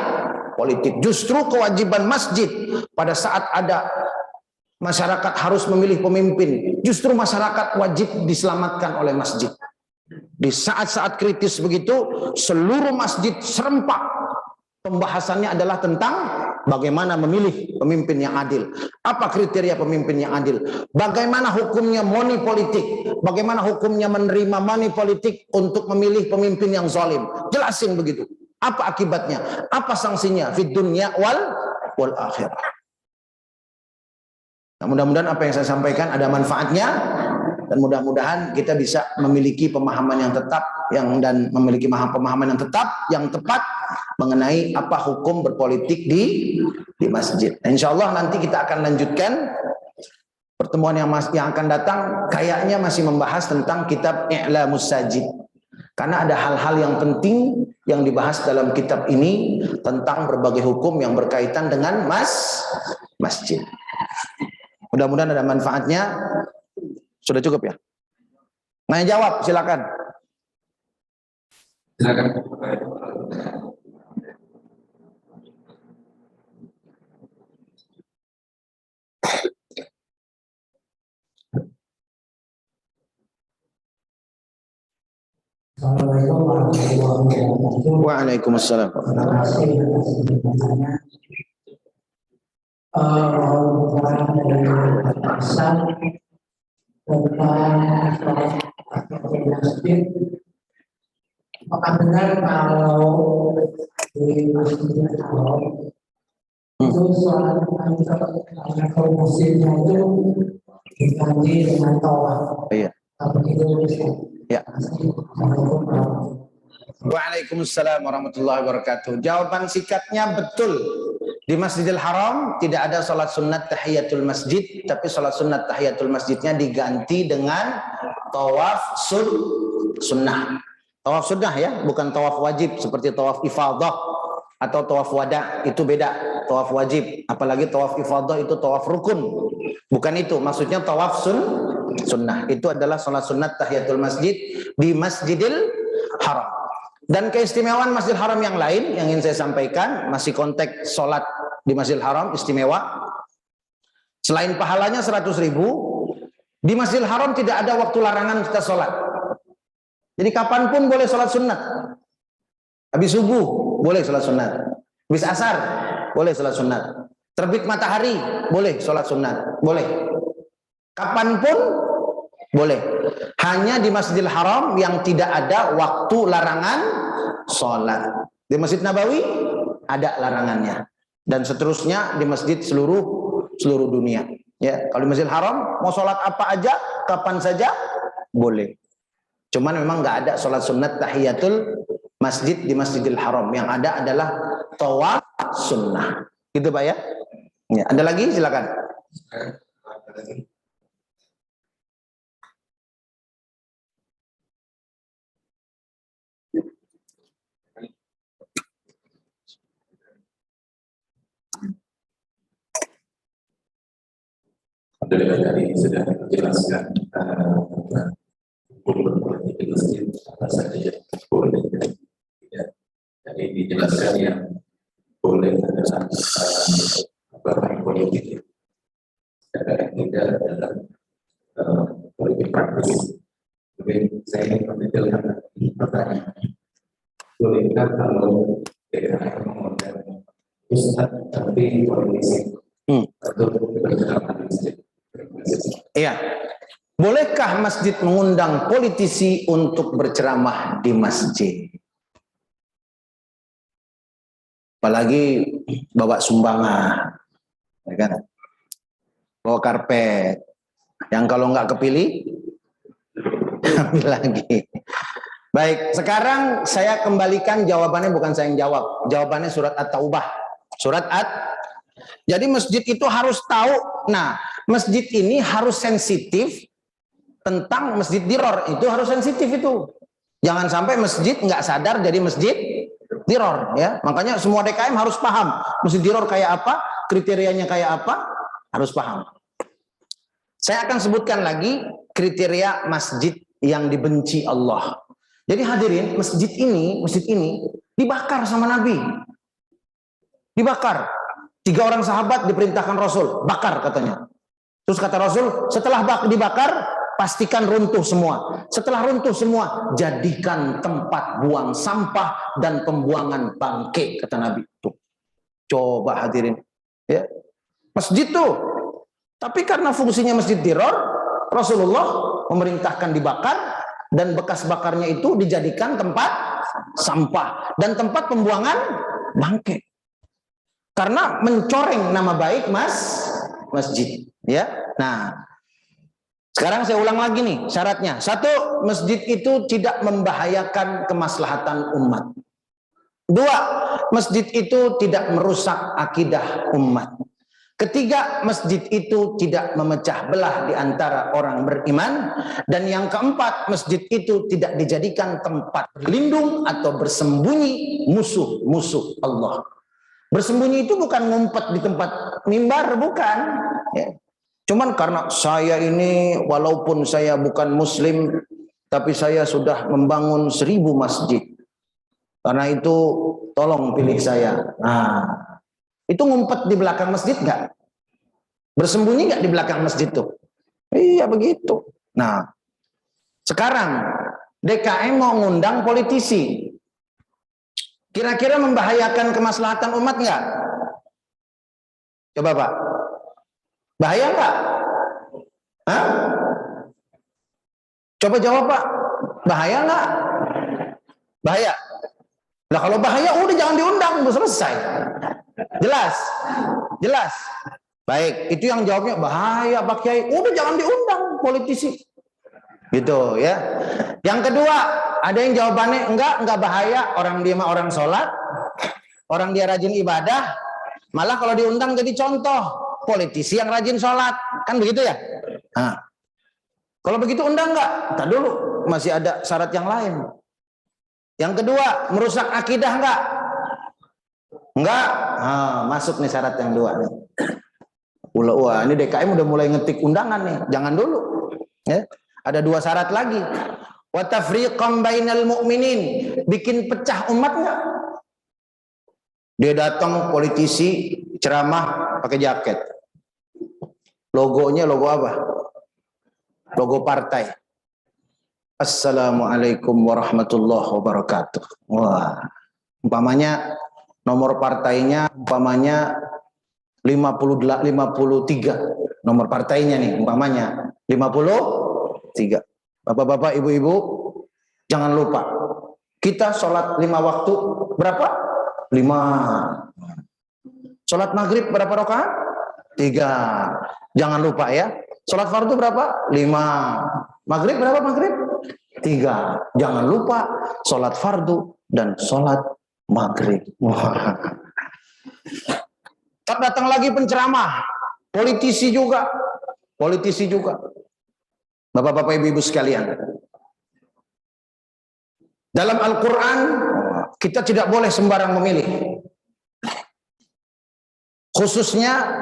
politik. Justru kewajiban masjid pada saat ada masyarakat harus memilih pemimpin, justru masyarakat wajib diselamatkan oleh masjid. Di saat-saat kritis begitu, seluruh masjid serempak. Pembahasannya adalah tentang bagaimana memilih pemimpin yang adil. Apa kriteria pemimpin yang adil? Bagaimana hukumnya money politik? Bagaimana hukumnya menerima money politik untuk memilih pemimpin yang zalim? Jelasin begitu. Apa akibatnya? Apa sanksinya? Fid dunya wal akhirah. Nah, mudah-mudahan apa yang saya sampaikan ada manfaatnya, dan mudah-mudahan kita bisa memiliki pemahaman yang tetap dan memiliki pemahaman yang tetap, yang tepat mengenai apa hukum berpolitik di masjid. Nah, insya Allah nanti kita akan lanjutkan pertemuan yang akan datang, kayaknya masih membahas tentang kitab I'lamus Sajid. Karena ada hal-hal yang penting yang dibahas dalam kitab ini tentang berbagai hukum yang berkaitan dengan masjid. Mudah-mudahan ada manfaatnya. Sudah cukup ya? Nanya jawab, silakan. Silakan. Assalamualaikum warahmatullahi wabarakatuh. Waalaikumsalam. Terima kasih atas pertanyaannya. Pesan tentang masjid. Apakah benar kalau di Masjidil Haram itu sholat atau musimnya itu diganti dengan tawaf? Iya. Apa itu bisa? Ya. Waalaikumsalam warahmatullahi wabarakatuh. Jawaban singkatnya betul. Di Masjidil Haram tidak ada salat sunat tahiyatul masjid, tapi salat sunat tahiyatul masjidnya diganti dengan tawaf sunnah. Tawaf sunnah ya, bukan tawaf wajib seperti tawaf ifadah atau tawaf wada, itu beda. Tawaf wajib, apalagi tawaf ifadah itu tawaf rukun. Bukan itu, maksudnya tawaf sunnah. Itu adalah salat sunat tahiyatul masjid di Masjidil Haram. Dan keistimewaan Masjidil Haram yang lain yang ingin saya sampaikan, masih konteks sholat di Masjidil Haram istimewa. Selain pahalanya 100.000, di Masjidil Haram tidak ada waktu larangan kita sholat. Jadi kapanpun boleh sholat sunat. Habis subuh boleh sholat sunat. Habis asar boleh sholat sunat. Terbit matahari boleh sholat sunat. Boleh. Kapanpun boleh. Hanya di Masjidil Haram yang tidak ada waktu larangan sholat. Di Masjid Nabawi ada larangannya. Dan seterusnya di masjid seluruh dunia. Ya, kalau di Masjidil Haram mau sholat apa aja, kapan saja boleh. Cuman memang nggak ada sholat sunat tahiyatul masjid di Masjidil Haram. Yang ada adalah tawaf sunnah. Gitu Pak ya? Ya, ada lagi silakan. Alhamdulillah tadi sudah dijelaskan hukum berpolitik di masjid apa saja yang boleh dan tidak. Jadi dijelaskan yang boleh adalah barang politik, dan yang tidak adalah politik praktis. Jadi saya ingin mendetailkan pertanyaan. Bolehkah kalau daerah mengundang ustaz tapi politisi atau berceramah di masjid? Iya. Bolehkah masjid mengundang politisi untuk berceramah di masjid? Apalagi bawa sumbangan, ya kan? Bawa karpet, yang kalau nggak kepilih, ambil lagi. Baik, sekarang saya kembalikan jawabannya, bukan saya yang jawab. Jawabannya surat At-Taubah. Surat Jadi masjid itu harus tahu. Nah, masjid ini harus sensitif tentang masjid diror. Itu harus sensitif itu. Jangan sampai masjid nggak sadar jadi masjid diror, ya. Makanya semua DKM harus paham masjid diror kayak apa, kriterianya kayak apa, harus paham. Saya akan sebutkan lagi kriteria masjid yang dibenci Allah. Jadi hadirin, masjid ini dibakar sama Nabi. Dibakar. 3 orang sahabat diperintahkan Rasul, bakar katanya. Terus kata Rasul, setelah dibakar, pastikan runtuh semua. Setelah runtuh semua, jadikan tempat buang sampah dan pembuangan bangke, kata Nabi. Tuh. Coba hadirin. Ya. Masjid tuh. Tapi karena fungsinya masjid diror, Rasulullah memerintahkan dibakar, dan bekas bakarnya itu dijadikan tempat sampah dan tempat pembuangan bangke. Karena mencoreng nama baik masjid, ya. Nah, sekarang saya ulang lagi nih syaratnya. 1, masjid itu tidak membahayakan kemaslahatan umat. 2, masjid itu tidak merusak akidah umat. 3, masjid itu tidak memecah belah di antara orang beriman. Dan yang 4, masjid itu tidak dijadikan tempat berlindung atau bersembunyi musuh-musuh Allah. Bersembunyi itu bukan ngumpet di tempat mimbar, bukan. Ya. Cuman karena saya ini, walaupun saya bukan muslim, tapi saya sudah membangun 1000 masjid. Karena itu tolong pilih saya. Nah, itu ngumpet di belakang masjid nggak? Bersembunyi nggak di belakang masjid tuh? Iya begitu. Nah, sekarang DKM mau ngundang politisi. Kira-kira membahayakan kemaslahatan umat nggak? Coba Pak. Bahaya nggak? Hah? Coba jawab Pak. Bahaya nggak? Bahaya. Nah kalau bahaya udah jangan diundang, udah selesai. Jelas? Jelas? Baik, itu yang jawabnya bahaya Pak Kiai. Udah jangan diundang politisi. Gitu ya. Yang kedua, ada yang jawabannya enggak bahaya, orang dia mah orang sholat, orang dia rajin ibadah, malah kalau diundang jadi contoh politisi yang rajin sholat, kan begitu ya? Nah, kalau begitu undang enggak? Entar dulu, masih ada syarat yang lain. Yang kedua, merusak akidah enggak? Enggak. Nah, masuk nih syarat yang 2 nih. Wah, ini DKM udah mulai ngetik undangan nih, jangan dulu. Ya. Ada 2 syarat lagi. Wa tafriqam bainal mu'minin, bikin pecah umat enggak? Dia datang politisi ceramah pakai jaket. Logonya logo apa? Logo partai. Assalamualaikum warahmatullahi wabarakatuh. Wah, umpamanya nomor partainya umpamanya 53 nomor partainya nih umpamanya 53. Bapak-bapak, ibu-ibu, jangan lupa kita sholat 5 waktu berapa? 5. Sholat maghrib berapa rakaat? 3. Jangan lupa ya. Sholat fardu berapa? 5. Maghrib berapa maghrib? 3. Jangan lupa sholat fardu dan sholat maghrib. Wah. Datang lagi penceramah, politisi juga. Bapak-bapak, ibu-ibu sekalian, dalam Al-Quran kita tidak boleh sembarang memilih, khususnya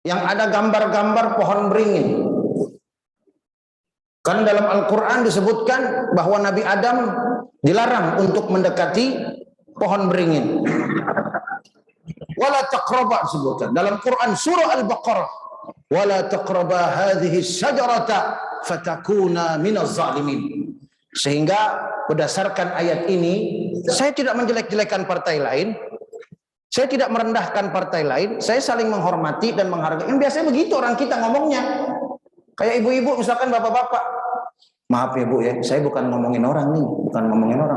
yang ada gambar-gambar pohon beringin. Karena dalam Al-Quran disebutkan bahwa Nabi Adam dilarang untuk mendekati pohon beringin. Wala taqraba disebutkan dalam Quran surah Al-Baqarah, wala taqraba hadhihi syajarata fatakuna minaz zalimin. Sehingga berdasarkan ayat ini, saya tidak menjelek-jelekan partai lain, saya tidak merendahkan partai lain, saya saling menghormati dan menghargai. Biasanya begitu orang kita ngomongnya. Kayak ibu-ibu misalkan bapak-bapak. Maaf ya Bu ya, saya bukan ngomongin orang nih,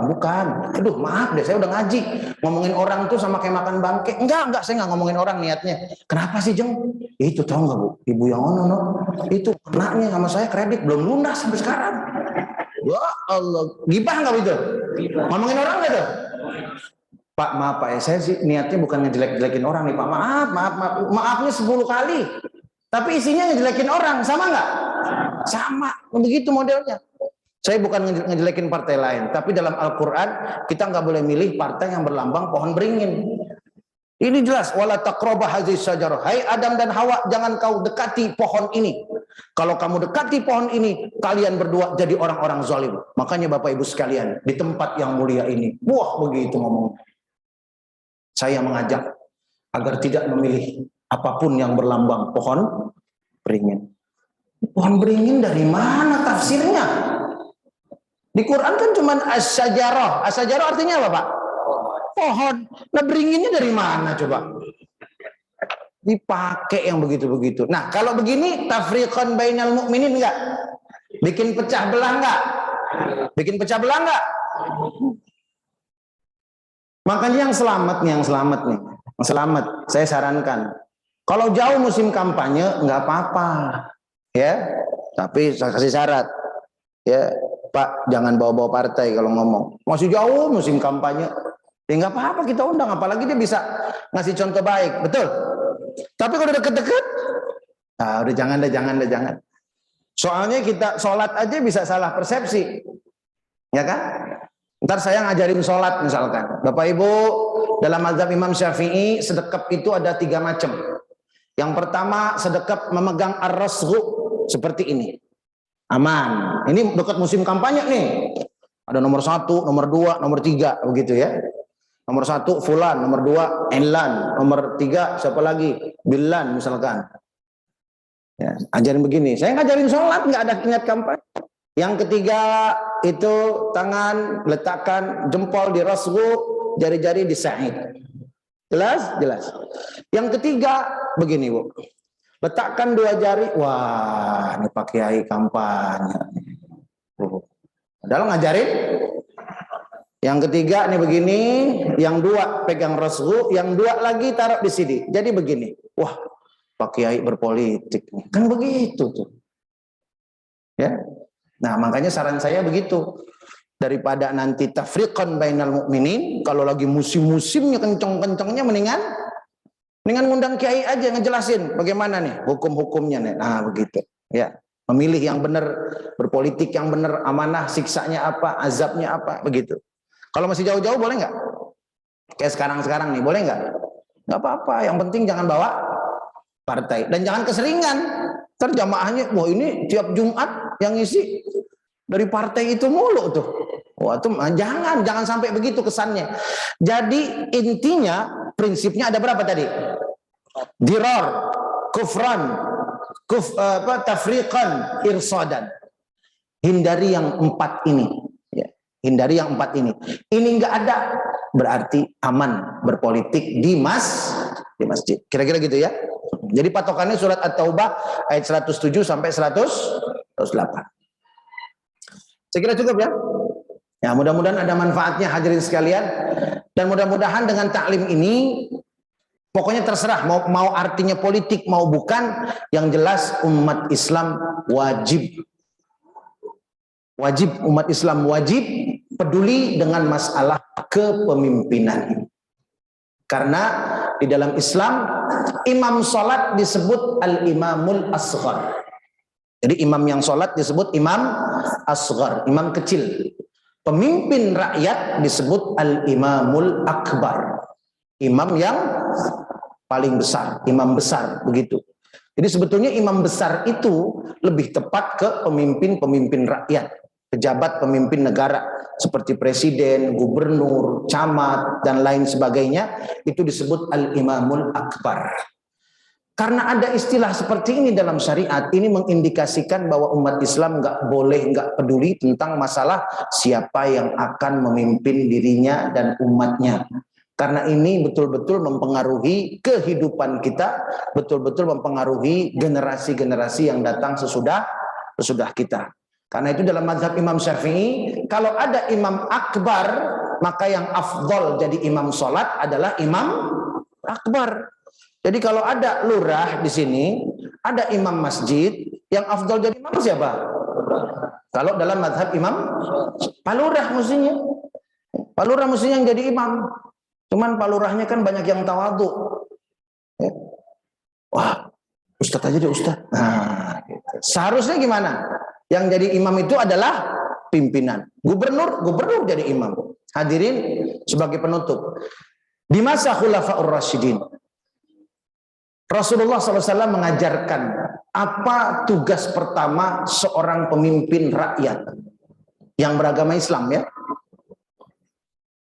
bukan. Aduh maaf deh, saya udah ngaji. Ngomongin orang tuh sama kayak makan bangke. Enggak, saya nggak ngomongin orang niatnya. Kenapa sih Jeng? Itu tahu nggak Bu, ibu yang ono itu kenanya sama saya kredit belum lunas sampai sekarang. Ya Allah, gibah nggak itu? Ngomongin orang nggak tuh? Pak maaf Pak ya, saya sih niatnya bukan ngejelek-jelekin orang nih Pak, maafnya 10 kali, tapi isinya ngejelekin orang, sama nggak? Sama, begitu modelnya. Saya bukan ngejelekin partai lain, tapi dalam Al-Quran kita nggak boleh milih partai yang berlambang pohon beringin. Ini jelas, wala taqrabah hadhihi syajarah. Hai Adam dan Hawa, jangan kau dekati pohon ini. Kalau kamu dekati pohon ini, kalian berdua jadi orang-orang zalim. Makanya Bapak Ibu sekalian, di tempat yang mulia ini, wah begitu ngomong. Saya mengajak agar tidak memilih apapun yang berlambang pohon beringin. Pohon beringin dari mana tafsirnya? Di Quran kan cuma as-syajarah. As-syajarah artinya apa Pak? Pohon. Nah beringinnya dari mana coba? Dipakai yang begitu-begitu. Nah kalau begini tafriqan bainal mu'minin enggak? Bikin pecah belah enggak? Bikin pecah belah enggak? Makanya yang selamat nih, yang selamat, saya sarankan. Kalau jauh musim kampanye nggak apa-apa, ya. Tapi saya kasih syarat, ya Pak, jangan bawa-bawa partai kalau ngomong. Masih jauh musim kampanye, ya nggak apa-apa kita undang, apalagi dia bisa ngasih contoh baik, betul. Tapi kalau deket-deket, udah jangan. Soalnya kita sholat aja bisa salah persepsi, ya kan? Ntar saya ngajarin sholat misalkan. Bapak Ibu, dalam mazhab Imam Syafi'i, sedekap itu ada 3 macam. Yang pertama, sedekap memegang ar-rasghu seperti ini. Aman. Ini dekat musim kampanye nih. Ada nomor 1, nomor 2, nomor 3, begitu ya. Nomor 1 Fulan, nomor 2 Enlan, nomor 3 siapa lagi? Bilan misalkan. Ya, ajarin begini. Saya ngajarin sholat, nggak ada niat kampanye. Yang ketiga itu tangan letakkan jempol di rasghu, jari-jari di sa'id. Jelas? Yang ketiga begini Bu. Letakkan 2 jari. Wah, ini Pak Kiai kampanye. Padahal ngajarin. Yang ketiga nih begini, yang 2 pegang rasghu, yang 2 lagi taruh di sini. Jadi begini. Wah, Pak Kiai berpolitik. Kan begitu tuh. Ya. Nah makanya saran saya begitu, daripada nanti tafriqan bainal mu'minin, kalau lagi musim-musimnya kenceng-kencengnya mendingan ngundang kiai aja ngejelasin bagaimana nih hukum-hukumnya nih. Nah begitu ya, memilih yang benar, berpolitik yang benar, amanah, siksanya apa, azabnya apa, begitu. Kalau masih jauh-jauh boleh nggak? Kayak sekarang-sekarang nih, boleh nggak? Nggak apa-apa, yang penting jangan bawa partai dan jangan keseringan. Terjamaahnya, wah ini tiap Jumat yang ngisi dari partai itu mulu tuh. Wah tuh jangan sampai begitu kesannya. Jadi intinya prinsipnya ada berapa tadi? Dirar, kufran, tafriqan, irsadan. Hindari yang 4 ini. Ya, hindari yang 4 ini. Ini enggak ada berarti aman berpolitik di masjid. Kira-kira gitu ya. Jadi patokannya surat At-Taubah ayat 107 sampai 108. Saya kira cukup ya. Ya, mudah-mudahan ada manfaatnya hadirin sekalian, dan mudah-mudahan dengan taklim ini pokoknya terserah mau artinya politik mau bukan, yang jelas umat Islam wajib umat Islam wajib peduli dengan masalah kepemimpinan. Karena di dalam Islam imam sholat disebut al-imamul asghar. Jadi imam yang sholat disebut imam asghar, imam kecil. Pemimpin rakyat disebut al-imamul akbar, imam yang paling besar, imam besar, begitu. Jadi sebetulnya imam besar itu lebih tepat ke pemimpin-pemimpin rakyat, pejabat pemimpin negara seperti presiden, gubernur, camat, dan lain sebagainya, itu disebut al-imamul akbar. Karena ada istilah seperti ini dalam syariat, ini mengindikasikan bahwa umat Islam nggak peduli tentang masalah siapa yang akan memimpin dirinya dan umatnya. Karena ini betul-betul mempengaruhi kehidupan kita, betul-betul mempengaruhi generasi-generasi yang datang sesudah kita. Karena itu dalam mazhab Imam Syafi'i, kalau ada imam akbar, maka yang afdol jadi imam sholat adalah imam akbar. Jadi kalau ada lurah di sini, ada imam masjid, yang afdol jadi imam siapa? Kalau dalam mazhab Imam, Pak Lurah mestinya yang jadi imam. Cuman Pak Lurahnya kan banyak yang tawadhu. Ya. Wah, Ustadz aja deh Ustadz. Nah, gitu. Seharusnya gimana? Yang jadi imam itu adalah pimpinan. Gubernur jadi imam. Hadirin sebagai penutup. Di masa Khulafaur Rasyidin, Rasulullah SAW mengajarkan apa tugas pertama seorang pemimpin rakyat yang beragama Islam ya.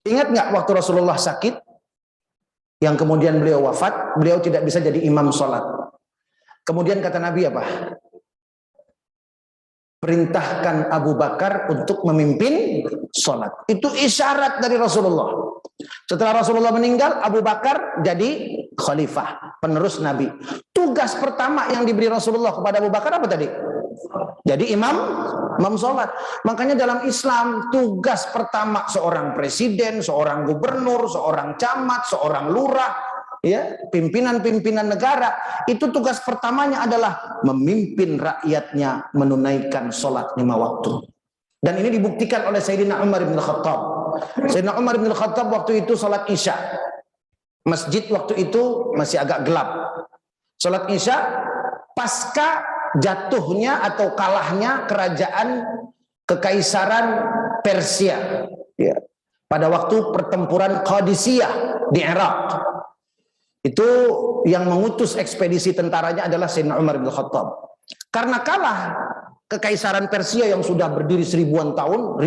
Ingat nggak waktu Rasulullah sakit, yang kemudian beliau wafat, beliau tidak bisa jadi imam sholat. Kemudian kata Nabi apa? Perintahkan Abu Bakar untuk memimpin sholat. Itu isyarat dari Rasulullah. Setelah Rasulullah meninggal, Abu Bakar jadi khalifah, penerus Nabi. Tugas pertama yang diberi Rasulullah kepada Abu Bakar apa tadi? Jadi imam sholat. Makanya dalam Islam, tugas pertama seorang presiden, seorang gubernur, seorang camat, seorang lurah, ya, pimpinan-pimpinan negara, itu tugas pertamanya adalah memimpin rakyatnya menunaikan sholat 5 waktu. Dan ini dibuktikan oleh Sayyidina Umar bin Khattab. Sayyidina Umar bin Khattab waktu itu sholat Isya. Masjid waktu itu masih agak gelap. Sholat Isya pasca jatuhnya atau kalahnya kerajaan kekaisaran Persia. Ya. Pada waktu pertempuran Qadisiyah di Irak. Itu yang mengutus ekspedisi tentaranya adalah Sayyidina Umar bin Khattab. Karena kalah kekaisaran Persia yang sudah berdiri ribuan tahun,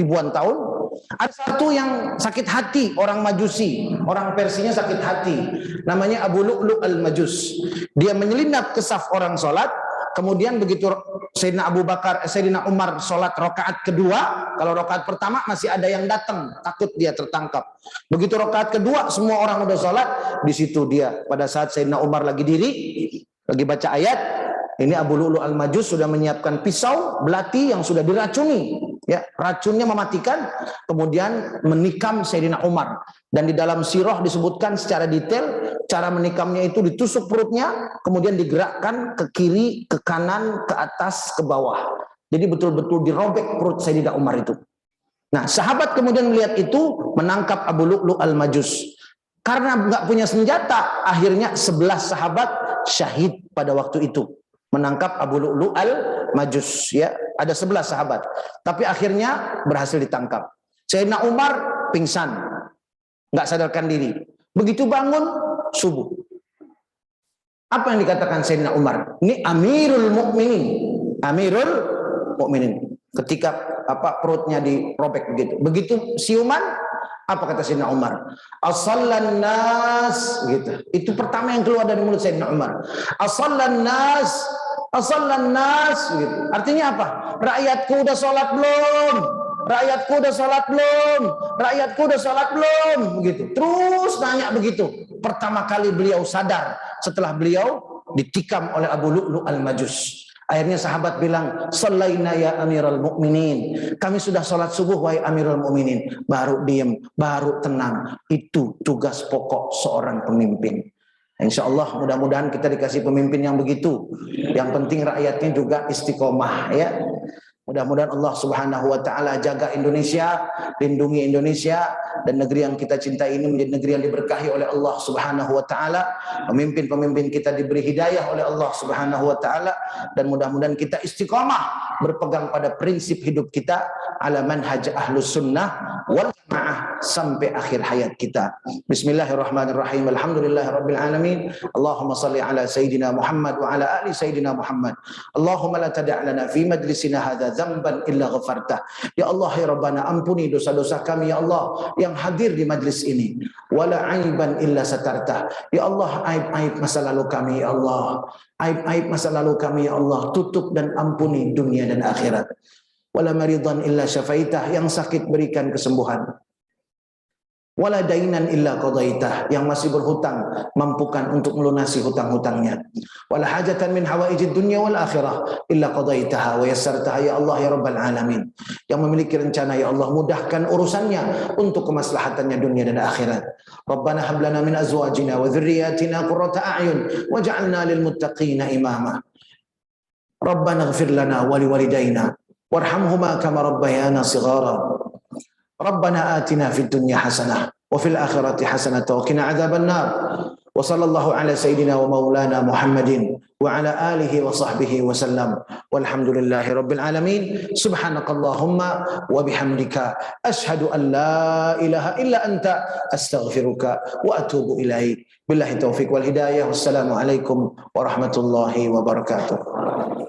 ada satu yang sakit hati, orang Majusi, orang Persinya sakit hati, namanya Abu Lu'lu' al-Majus. Dia menyelinap ke saf orang sholat. Kemudian begitu Sayyidina Umar sholat rakaat kedua, kalau rakaat pertama masih ada yang datang, takut dia tertangkap. Begitu rakaat kedua, semua orang udah sholat, di situ dia pada saat Sayyidina Umar lagi diri, lagi baca ayat, ini Abu Lu'lu' al-Majus sudah menyiapkan pisau belati yang sudah diracuni, ya, racunnya mematikan, kemudian menikam Sayyidina Umar. Dan di dalam sirah disebutkan secara detail cara menikamnya itu ditusuk perutnya, kemudian digerakkan ke kiri, ke kanan, ke atas, ke bawah. Jadi betul-betul dirobek perut Sayyidina Umar itu. Nah, sahabat kemudian melihat itu, menangkap Abu Lu'lu' al-Majus. Karena nggak punya senjata, akhirnya 11 sahabat syahid pada waktu itu. Menangkap Abu Lu'lu' al-Majus, ya, ada 11 sahabat. Tapi akhirnya berhasil ditangkap. Sayyidina Umar pingsan, nggak sadarkan diri. Begitu bangun subuh. Apa yang dikatakan Sayyidina Umar? Ini Amirul Mukminin. Amirul Mukminin. Ketika perutnya dirobek begitu. Begitu siuman, apa kata Sayyidina Umar? Asallan nas, gitu. Itu pertama yang keluar dari mulut Sayyidina Umar. Asallan nas, asallan nas, gitu. Artinya apa? Rakyatku udah sholat belum? Rakyatku udah sholat belum? Rakyatku udah sholat belum? Begitu. Terus nanya begitu. Pertama kali beliau sadar setelah beliau ditikam oleh Abu Lu'lu' al-Majus. Akhirnya sahabat bilang, "Shallaina ya Amirul Mukminin." Kami sudah sholat subuh wahai Amirul Mukminin. Baru diem, baru tenang. Itu tugas pokok seorang pemimpin. Insya Allah mudah-mudahan kita dikasih pemimpin yang begitu. Yang penting rakyatnya juga istiqomah, ya. Mudah-mudahan Allah Subhanahu wa taala jaga Indonesia, lindungi Indonesia, dan negeri yang kita cintai ini menjadi negeri yang diberkahi oleh Allah Subhanahu wa taala. Pemimpin-pemimpin kita diberi hidayah oleh Allah Subhanahu wa taala, dan mudah-mudahan kita istiqomah berpegang pada prinsip hidup kita ala manhaj ahlus sunnah wal jamaah sampai akhir hayat kita. Bismillahirrahmanirrahim. Alhamdulillahirabbil alamin. Allahumma shalli ala sayidina Muhammad wa ala ali sayidina Muhammad. Allahumma la tada' lana fi majlisina hadza dzamban illa ghafartah. Ya Allah, ya Rabbana, ampuni dosa-dosa kami ya Allah yang hadir di majlis ini. Wala aiban illa satartah. Ya Allah, aib-aib masa lalu kami ya Allah. Aib-aib masa lalu kami ya Allah, tutup dan ampuni dunia dan akhirat. Wala maridan illa syafaitah. Yang sakit berikan kesembuhan. Wala dainan illa qadaitah. Yang masih berhutang mampukan untuk melunasi hutang-hutangnya. Wala hajatan min hawaijid dunya wal akhirah illa qadaitaha wa yassartaha ya Allah ya Rabbal alamin. Yang memiliki rencana ya Allah, mudahkan urusannya untuk kemaslahatannya dunia dan akhirat. Rabbana hab lana min azwajina wa dhurriyyatina qurrata a'yun waj'alna lil muttaqina imama. Rabbana ighfir lana wa liwalidayna warhamhuma kama rabbayana shighara. Rabbana atina fid dunya hasanah wa wa fil akhirati hasanatan wa qina adzabannar. Wa sallallahu ala sayyidina wa maulana Muhammadin wa ala alihi wa sahbihi wa sallam. Walhamdulillahi rabbil alamin. Subhanakallahumma wa bihamdika ashhadu an la ilaha illa anta astaghfiruka wa atubu ilaik. Billahi taufiq wal hidayah. Wassalamu alaikum warahmatullahi wabarakatuh.